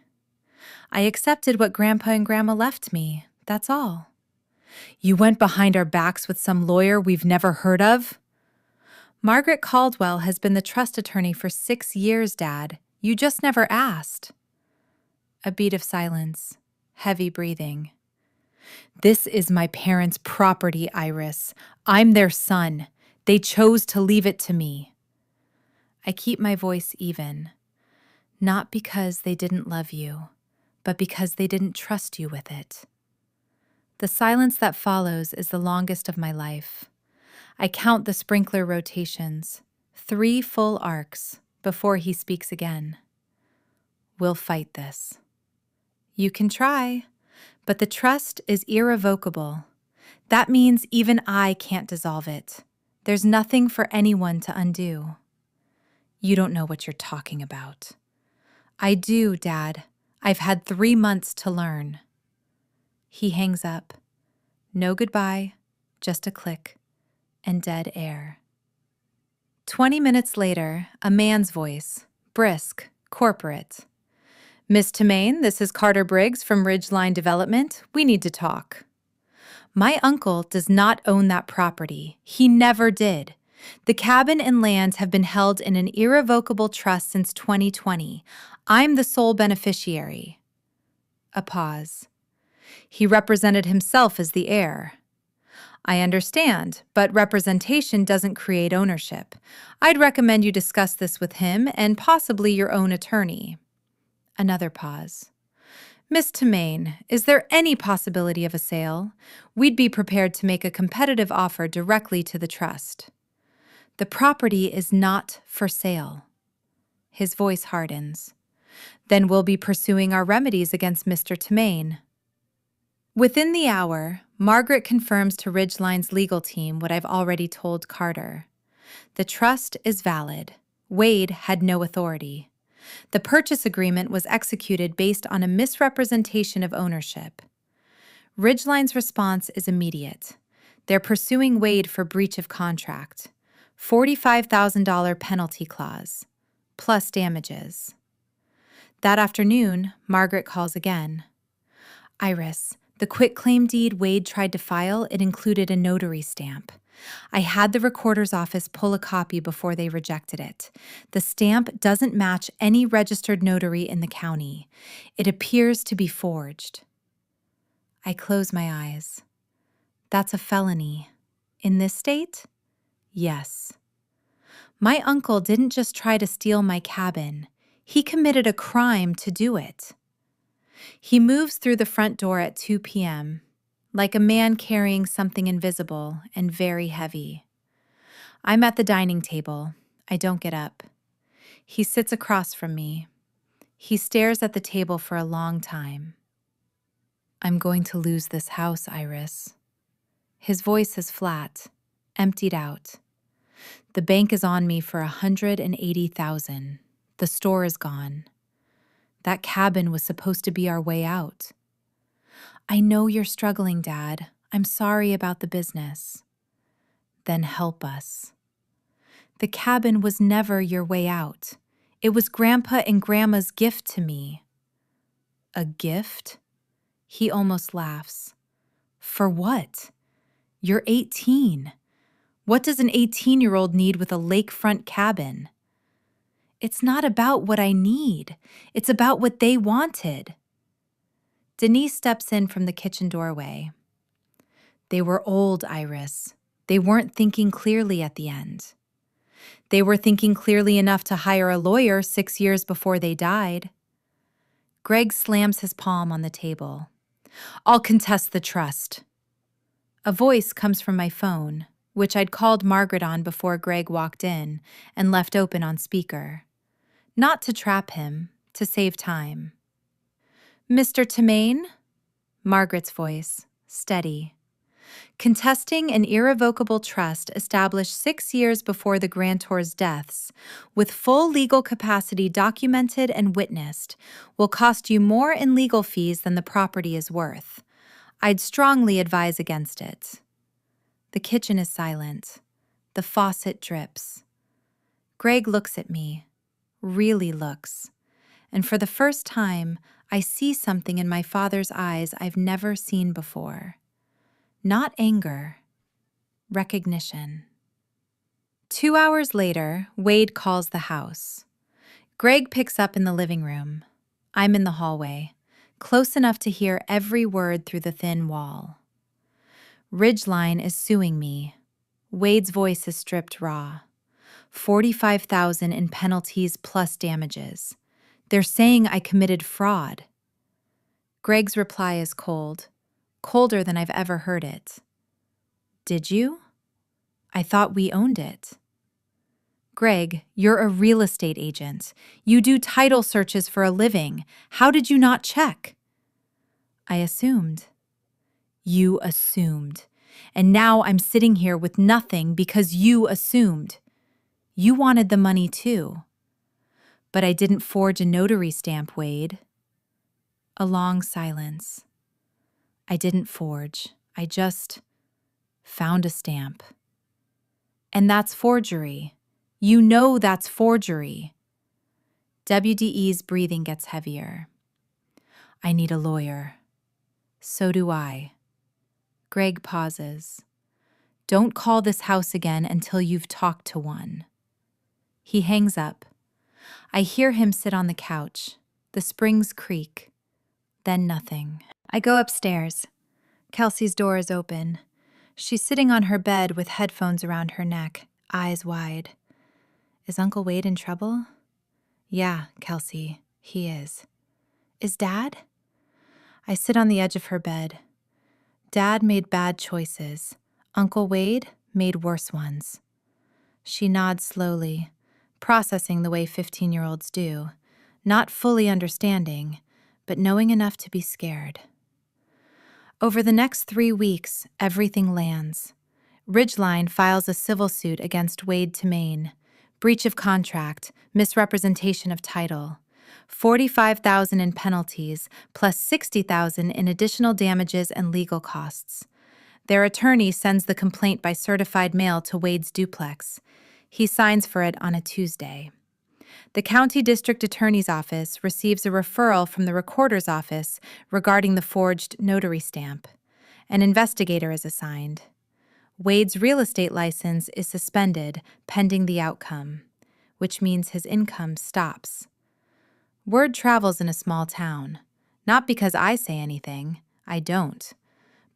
"I accepted what Grandpa and Grandma left me, that's all." "You went behind our backs with some lawyer we've never heard of?" "Margaret Caldwell has been the trust attorney for 6 years, Dad. You just never asked." A beat of silence, heavy breathing. "This is my parents' property, Iris. I'm their son. They chose to leave it to me." I keep my voice even. "Not because they didn't love you, but because they didn't trust you with it." The silence that follows is the longest of my life. I count the sprinkler rotations, 3 full arcs, before he speaks again. "We'll fight this." "You can try, but the trust is irrevocable. That means even I can't dissolve it. There's nothing for anyone to undo." "You don't know what you're talking about." "I do, Dad. I've had 3 months to learn." He hangs up. No goodbye, just a click, and dead air. 20 minutes later, a man's voice, brisk, corporate. "Miss Tamain, this is Carter Briggs from Ridgeline Development. We need to talk." "My uncle does not own that property. He never did. The cabin and lands have been held in an irrevocable trust since 2020. I'm the sole beneficiary." A pause. "He represented himself as the heir." "I understand, but representation doesn't create ownership. I'd recommend you discuss this with him and possibly your own attorney." Another pause. Miss Tremaine, is there any possibility of a sale? We'd be prepared to make a competitive offer directly to the trust. The property is not for sale. His voice hardens. Then we'll be pursuing our remedies against Mr. Tremaine. Within the hour, Margaret confirms to Ridgeline's legal team what I've already told Carter. The trust is valid. Wade had no authority. The purchase agreement was executed based on a misrepresentation of ownership. Ridgeline's response is immediate. They're pursuing Wade for breach of contract. $45,000 penalty clause, plus damages. That afternoon, Margaret calls again. Iris, the quitclaim deed Wade tried to file, it included a notary stamp. I had the recorder's office pull a copy before they rejected it. The stamp doesn't match any registered notary in the county. It appears to be forged. I close my eyes. That's a felony. In this state? Yes. My uncle didn't just try to steal my cabin. He committed a crime to do it. He moves through the front door at 2 p.m., like a man carrying something invisible and very heavy. I'm at the dining table. I don't get up. He sits across from me. He stares at the table for a long time. I'm going to lose this house, Iris. His voice is flat, emptied out. The bank is on me for $180,000. The store is gone. That cabin was supposed to be our way out. I know you're struggling, Dad. I'm sorry about the business. Then help us. The cabin was never your way out. It was Grandpa and Grandma's gift to me. A gift? He almost laughs. For what? You're 18. What does an 18-year-old need with a lakefront cabin? It's not about what I need. It's about what they wanted. Denise steps in from the kitchen doorway. They were old, Iris. They weren't thinking clearly at the end. They were thinking clearly enough to hire a lawyer 6 years before they died. Greg slams his palm on the table. I'll contest the trust. A voice comes from my phone, which I'd called Margaret on before Greg walked in and left open on speaker. Not to trap him, to save time. Mr. Tremaine? Margaret's voice, steady. Contesting an irrevocable trust established 6 years before the grantor's deaths, with full legal capacity documented and witnessed, will cost you more in legal fees than the property is worth. I'd strongly advise against it. The kitchen is silent. The faucet drips. Greg looks at me, really looks, and for the first time, I see something in my father's eyes I've never seen before. Not anger, recognition. 2 hours later, Wade calls the house. Greg picks up in the living room. I'm in the hallway, close enough to hear every word through the thin wall. Ridgeline is suing me. Wade's voice is stripped raw. $45,000 in penalties plus damages. They're saying I committed fraud. Greg's reply is cold, colder than I've ever heard it. Did you? I thought we owned it. Greg, you're a real estate agent. You do title searches for a living. How did you not check? I assumed. You assumed. And now I'm sitting here with nothing because you assumed. You wanted the money too. But I didn't forge a notary stamp, Wade. A long silence. I didn't forge. I just found a stamp. And that's forgery. You know that's forgery. WDE's breathing gets heavier. I need a lawyer. So do I. Greg pauses. Don't call this house again until you've talked to one. He hangs up. I hear him sit on the couch. The springs creak. Then nothing. I go upstairs. Kelsey's door is open. She's sitting on her bed with headphones around her neck, eyes wide. Is Uncle Wade in trouble? Yeah, Kelsey, he is. Is Dad? I sit on the edge of her bed. Dad made bad choices. Uncle Wade made worse ones. She nods slowly, processing the way 15-year-olds do, not fully understanding, but knowing enough to be scared. Over the next 3 weeks, everything lands. Ridgeline files a civil suit against Wade to Maine. Breach of contract, misrepresentation of title. $45,000 in penalties, plus $60,000 in additional damages and legal costs. Their attorney sends the complaint by certified mail to Wade's duplex. He signs for it on a Tuesday. The county district attorney's office receives a referral from the recorder's office regarding the forged notary stamp. An investigator is assigned. Wade's real estate license is suspended pending the outcome, which means his income stops. Word travels in a small town, not because I say anything, I don't,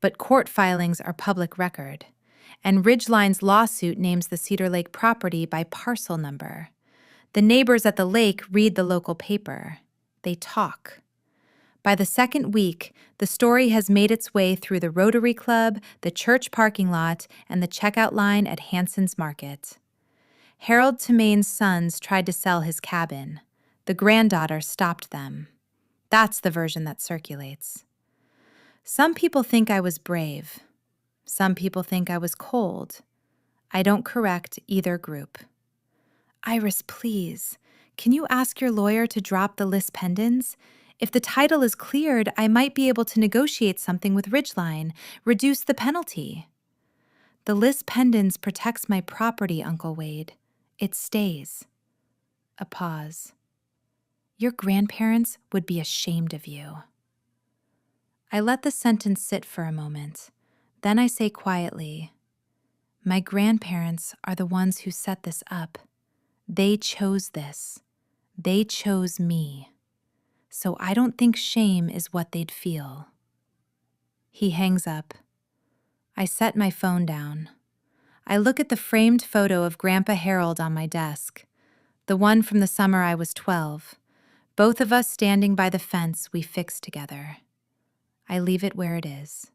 but court filings are public record, and Ridgeline's lawsuit names the Cedar Lake property by parcel number. The neighbors at the lake read the local paper. They talk. By the second week, the story has made its way through the Rotary Club, the church parking lot, and the checkout line at Hanson's Market. Harold Temain's sons tried to sell his cabin. The granddaughter stopped them. That's the version that circulates. Some people think I was brave. Some people think I was cold. I don't correct either group. Iris, please, can you ask your lawyer to drop the lis pendens? If the title is cleared, I might be able to negotiate something with Ridgeline, reduce the penalty. The lis pendens protects my property, Uncle Wade. It stays. A pause. Your grandparents would be ashamed of you. I let the sentence sit for a moment. Then I say quietly, my grandparents are the ones who set this up. They chose this. They chose me. So I don't think shame is what they'd feel. He hangs up. I set my phone down. I look at the framed photo of Grandpa Harold on my desk, the one from the summer I was 12, both of us standing by the fence we fixed together. I leave it where it is.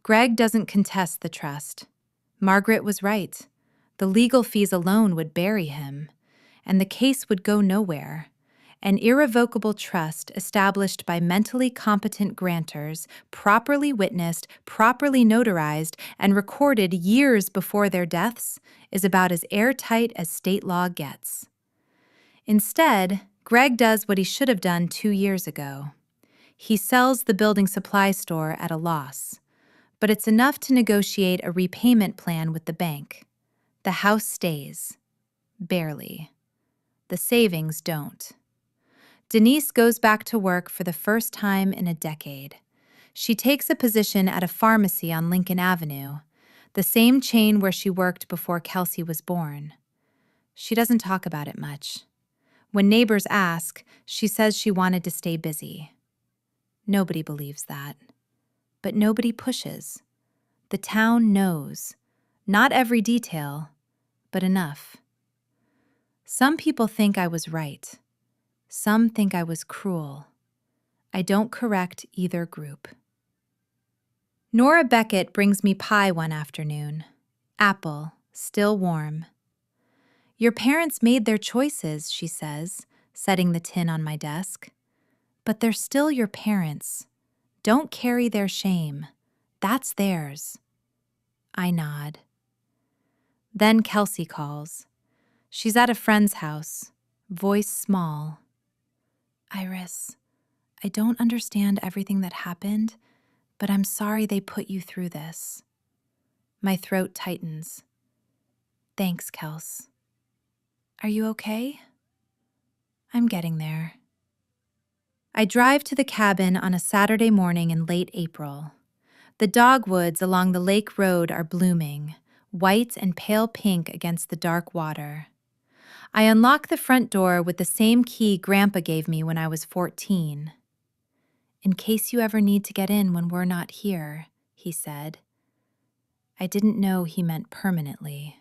Greg doesn't contest the trust. Margaret was right. The legal fees alone would bury him, and the case would go nowhere. An irrevocable trust established by mentally competent grantors, properly witnessed, properly notarized, and recorded years before their deaths, is about as airtight as state law gets. Instead, Greg does what he should have done 2 years ago. He sells the building supply store at a loss, but it's enough to negotiate a repayment plan with the bank. The house stays. Barely. The savings don't. Denise goes back to work for the first time in a decade. She takes a position at a pharmacy on Lincoln Avenue, the same chain where she worked before Kelsey was born. She doesn't talk about it much. When neighbors ask, she says she wanted to stay busy. Nobody believes that. But nobody pushes. The town knows. Not every detail, but enough. Some people think I was right. Some think I was cruel. I don't correct either group. Nora Beckett brings me pie one afternoon. Apple, still warm. Your parents made their choices, she says, setting the tin on my desk. But they're still your parents. Don't carry their shame. That's theirs. I nod. Then Kelsey calls. She's at a friend's house, voice small. Iris, I don't understand everything that happened, but I'm sorry they put you through this. My throat tightens. Thanks, Kels. Are you okay? I'm getting there. I drive to the cabin on a Saturday morning in late April. The dogwoods along the lake road are blooming, white and pale pink against the dark water. I unlock the front door with the same key Grandpa gave me when I was 14. In case you ever need to get in when we're not here, he said. I didn't know he meant permanently.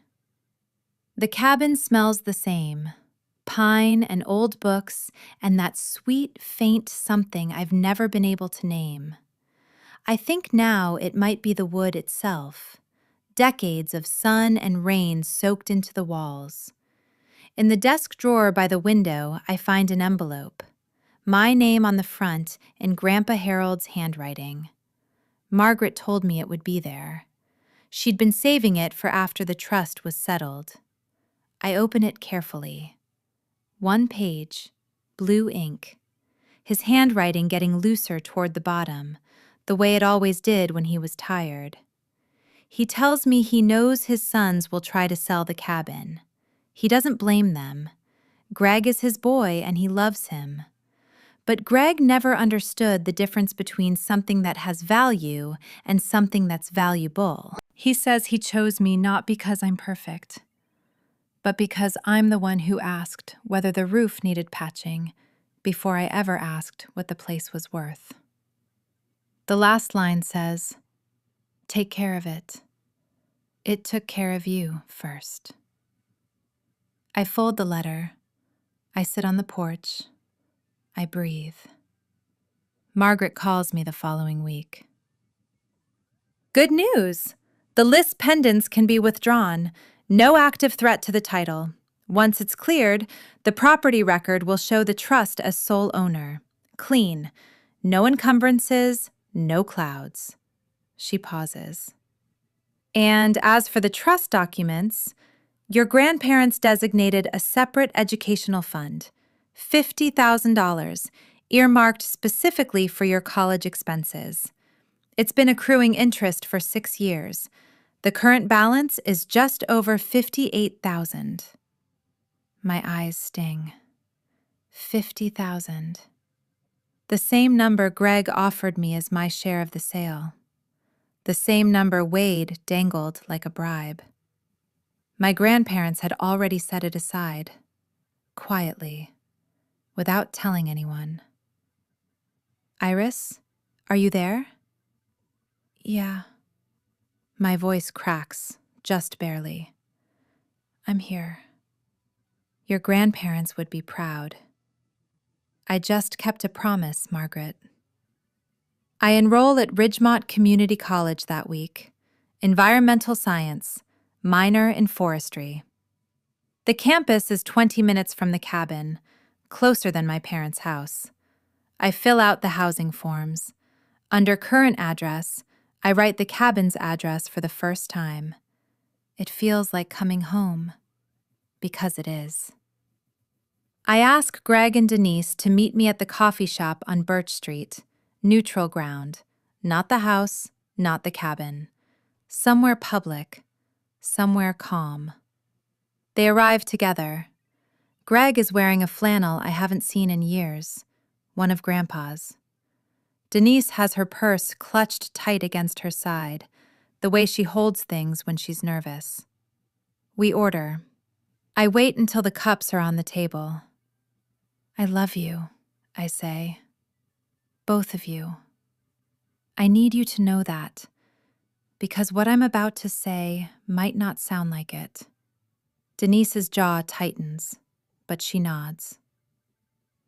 The cabin smells the same. Pine and old books and that sweet, faint something I've never been able to name. I think now it might be the wood itself. Decades of sun and rain soaked into the walls. In the desk drawer by the window, I find an envelope. My name on the front in Grandpa Harold's handwriting. Margaret told me it would be there. She'd been saving it for after the trust was settled. I open it carefully. One page, blue ink. His handwriting getting looser toward the bottom, the way it always did when he was tired. He tells me he knows his sons will try to sell the cabin. He doesn't blame them. Greg is his boy and he loves him. But Greg never understood the difference between something that has value and something that's valuable. He says he chose me not because I'm perfect, but because I'm the one who asked whether the roof needed patching before I ever asked what the place was worth. The last line says, "Take care of it. It took care of you first." I fold the letter. I sit on the porch. I breathe. Margaret calls me the following week. Good news! The list pendants can be withdrawn. No active threat to the title. Once it's cleared, the property record will show the trust as sole owner. Clean. No encumbrances, no clouds. She pauses. And as for the trust documents, your grandparents designated a separate educational fund, $50,000, earmarked specifically for your college expenses. It's been accruing interest for 6 years. The current balance is just over $58,000. My eyes sting. 50,000. The same number Greg offered me as my share of the sale. The same number Wade dangled like a bribe. My grandparents had already set it aside, quietly, without telling anyone. Iris, are you there? Yeah. My voice cracks, just barely. I'm here. Your grandparents would be proud. I just kept a promise, Margaret. I enroll at Ridgemont Community College that week. Environmental science, minor in forestry. The campus is 20 minutes from the cabin, closer than my parents' house. I fill out the housing forms. Under current address, I write the cabin's address for the first time. It feels like coming home, because it is. I ask Greg and Denise to meet me at the coffee shop on Birch Street, neutral ground, not the house, not the cabin. Somewhere public, somewhere calm. They arrive together. Greg is wearing a flannel I haven't seen in years, one of Grandpa's. Denise has her purse clutched tight against her side, the way she holds things when she's nervous. We order. I wait until the cups are on the table. I love you, I say. Both of you. I need you to know that, because what I'm about to say might not sound like it. Denise's jaw tightens, but she nods.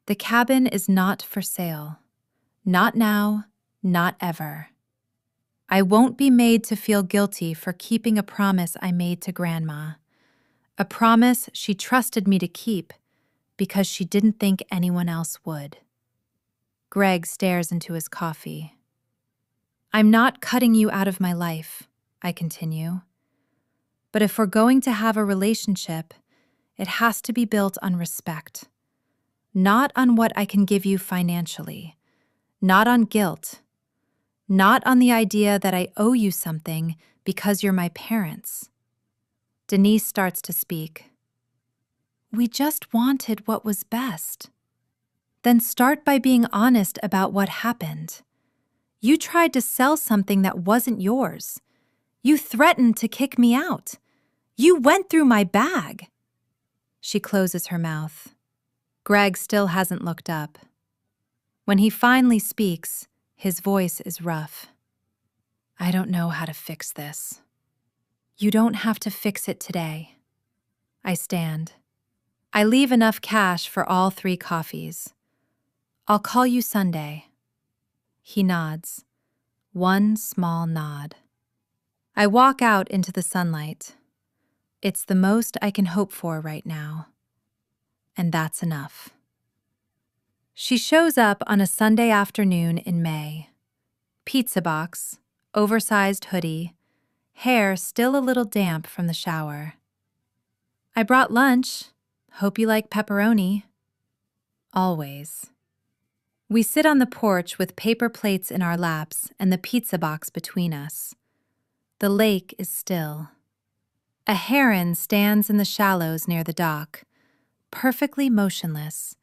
The cabin is not for sale. Not now, not ever. I won't be made to feel guilty for keeping a promise I made to Grandma. A promise she trusted me to keep because she didn't think anyone else would. Greg stares into his coffee. I'm not cutting you out of my life, I continue. But if we're going to have a relationship, it has to be built on respect. Not on what I can give you financially. Not on guilt. Not on the idea that I owe you something because you're my parents. Denise starts to speak. We just wanted what was best. Then start by being honest about what happened. You tried to sell something that wasn't yours. You threatened to kick me out. You went through my bag. She closes her mouth. Greg still hasn't looked up. When he finally speaks, his voice is rough. I don't know how to fix this. You don't have to fix it today. I stand. I leave enough cash for all 3 coffees. I'll call you Sunday. He nods. One small nod. I walk out into the sunlight. It's the most I can hope for right now. And that's enough. She shows up on a Sunday afternoon in May. Pizza box, oversized hoodie, hair still a little damp from the shower. I brought lunch. Hope you like pepperoni. Always. We sit on the porch with paper plates in our laps and the pizza box between us. The lake is still. A heron stands in the shallows near the dock, perfectly motionless,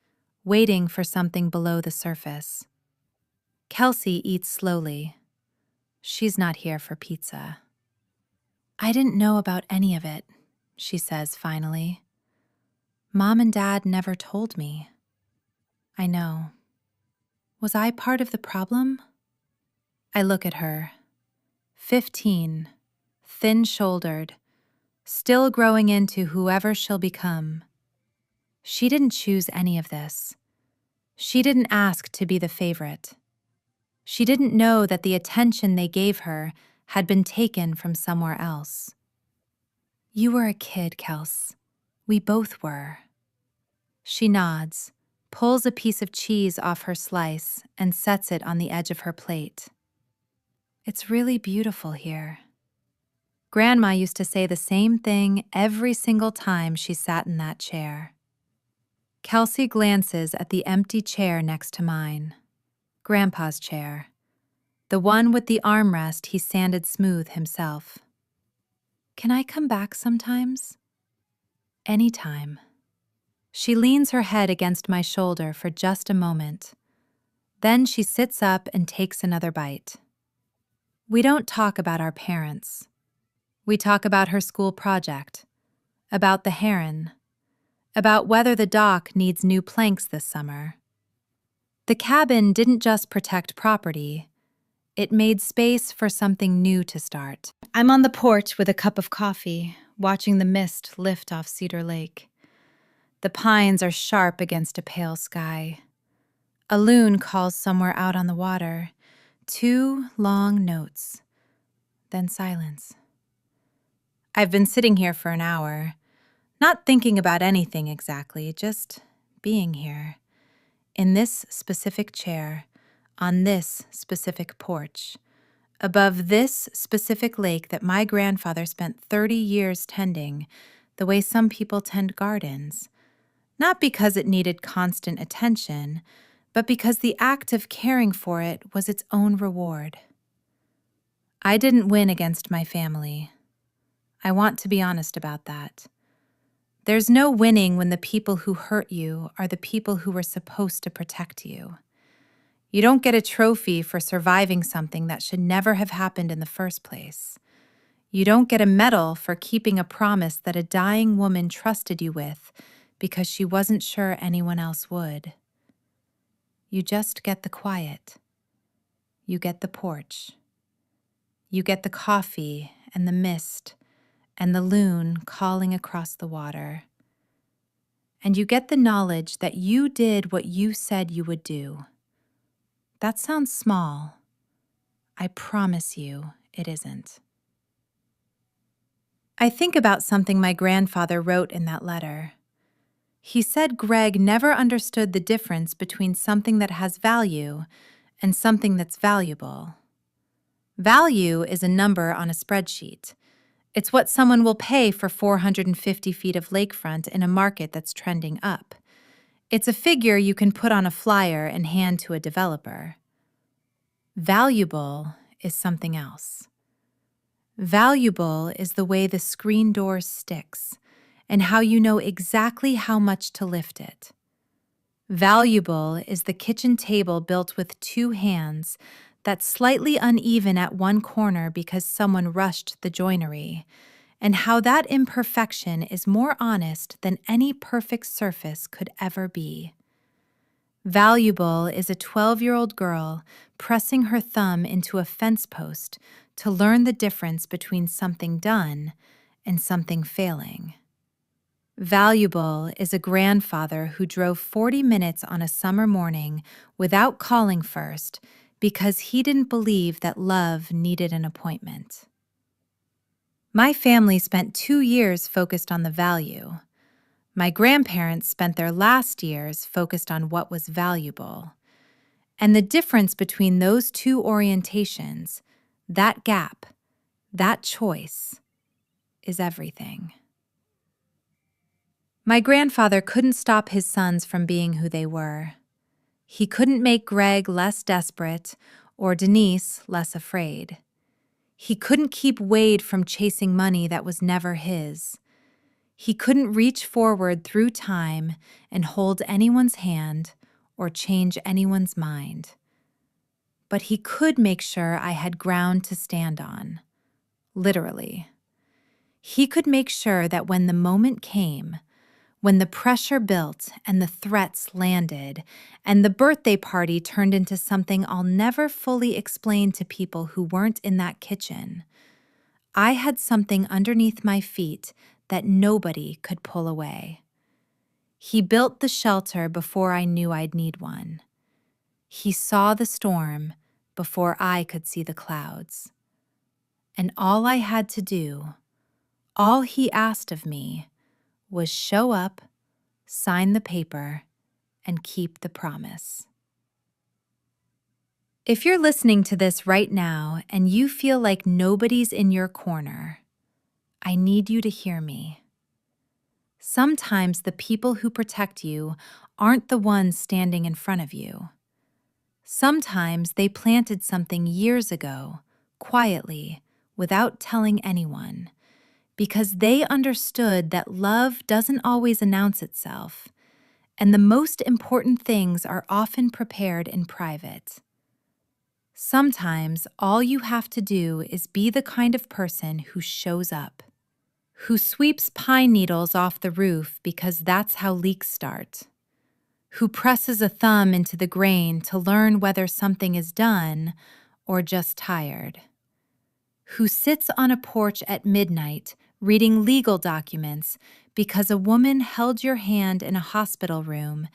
waiting for something below the surface. Kelsey eats slowly. She's not here for pizza. I didn't know about any of it, she says finally. Mom and Dad never told me. I know. Was I part of the problem? I look at her. 15, thin-shouldered, still growing into whoever she'll become. She didn't choose any of this. She didn't ask to be the favorite. She didn't know that the attention they gave her had been taken from somewhere else. You were a kid, Kels. We both were. She nods, pulls a piece of cheese off her slice, and sets it on the edge of her plate. It's really beautiful here. Grandma used to say the same thing every single time she sat in that chair. Kelsey glances at the empty chair next to mine. Grandpa's chair. The one with the armrest he sanded smooth himself. Can I come back sometimes? Anytime. She leans her head against my shoulder for just a moment. Then she sits up and takes another bite. We don't talk about our parents. We talk about her school project, about the heron, about whether the dock needs new planks this summer. The cabin didn't just protect property, it made space for something new to start. I'm on the porch with a cup of coffee, watching the mist lift off Cedar Lake. The pines are sharp against a pale sky. A loon calls somewhere out on the water. 2 long notes, then silence. I've been sitting here for an hour, not thinking about anything exactly, just being here. In this specific chair, on this specific porch, above this specific lake that my grandfather spent 30 years tending, the way some people tend gardens. Not because it needed constant attention, but because the act of caring for it was its own reward. I didn't win against my family. I want to be honest about that. There's no winning when the people who hurt you are the people who were supposed to protect you. You don't get a trophy for surviving something that should never have happened in the first place. You don't get a medal for keeping a promise that a dying woman trusted you with because she wasn't sure anyone else would. You just get the quiet. You get the porch. You get the coffee and the mist and the loon calling across the water. And you get the knowledge that you did what you said you would do. That sounds small. I promise you it isn't. I think about something my grandfather wrote in that letter. He said Greg never understood the difference between something that has value and something that's valuable. Value is a number on a spreadsheet. It's what someone will pay for 450 feet of lakefront in a market that's trending up. It's a figure you can put on a flyer and hand to a developer. Valuable is something else. Valuable is the way the screen door sticks and how you know exactly how much to lift it. Valuable is the kitchen table built with 2 hands that's slightly uneven at one corner because someone rushed the joinery, and how that imperfection is more honest than any perfect surface could ever be. Valuable is a 12-year-old girl pressing her thumb into a fence post to learn the difference between something done and something failing. Valuable is a grandfather who drove 40 minutes on a summer morning without calling first because he didn't believe that love needed an appointment. My family spent 2 years focused on the value. My grandparents spent their last years focused on what was valuable. And the difference between those two orientations, that gap, that choice, is everything. My grandfather couldn't stop his sons from being who they were. He couldn't make Greg less desperate or Denise less afraid. He couldn't keep Wade from chasing money that was never his. He couldn't reach forward through time and hold anyone's hand or change anyone's mind. But he could make sure I had ground to stand on, literally. He could make sure that when the moment came, when the pressure built and the threats landed, and the birthday party turned into something I'll never fully explain to people who weren't in that kitchen, I had something underneath my feet that nobody could pull away. He built the shelter before I knew I'd need one. He saw the storm before I could see the clouds. And all I had to do, all he asked of me, was show up, sign the paper, and keep the promise. If you're listening to this right now and you feel like nobody's in your corner, I need you to hear me. Sometimes the people who protect you aren't the ones standing in front of you. Sometimes they planted something years ago, quietly, without telling anyone, because they understood that love doesn't always announce itself, and the most important things are often prepared in private. Sometimes all you have to do is be the kind of person who shows up, who sweeps pine needles off the roof because that's how leaks start, who presses a thumb into the grain to learn whether something is done or just tired, who sits on a porch at midnight reading legal documents because a woman held your hand in a hospital room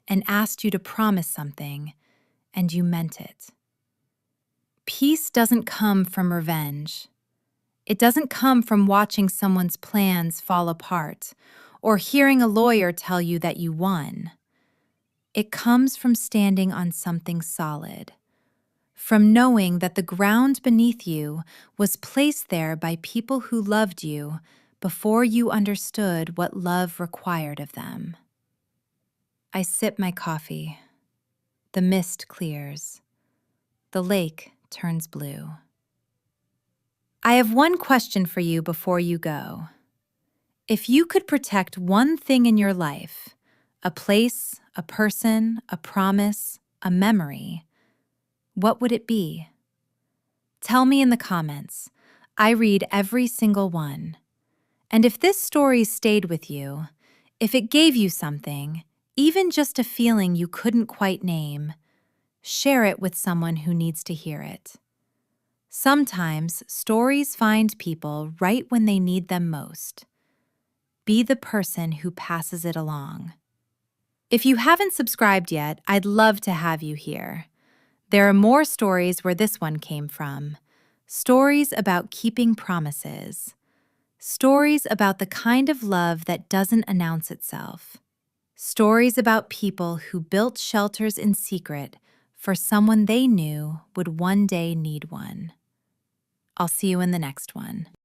and asked you to promise something, and you meant it. Peace doesn't come from revenge. It doesn't come from watching someone's plans fall apart or hearing a lawyer tell you that you won. It comes from standing on something solid, from knowing that the ground beneath you was placed there by people who loved you before you understood what love required of them. I sip my coffee. The mist clears. The lake turns blue. I have one question for you before you go. If you could protect one thing in your life, a place, a person, a promise, a memory, what would it be? Tell me in the comments. I read every single one. And if this story stayed with you, if it gave you something, even just a feeling you couldn't quite name, share it with someone who needs to hear it. Sometimes stories find people right when they need them most. Be the person who passes it along. If you haven't subscribed yet, I'd love to have you here. There are more stories where this one came from. Stories about keeping promises. Stories about the kind of love that doesn't announce itself. Stories about people who built shelters in secret for someone they knew would one day need one. I'll see you in the next one.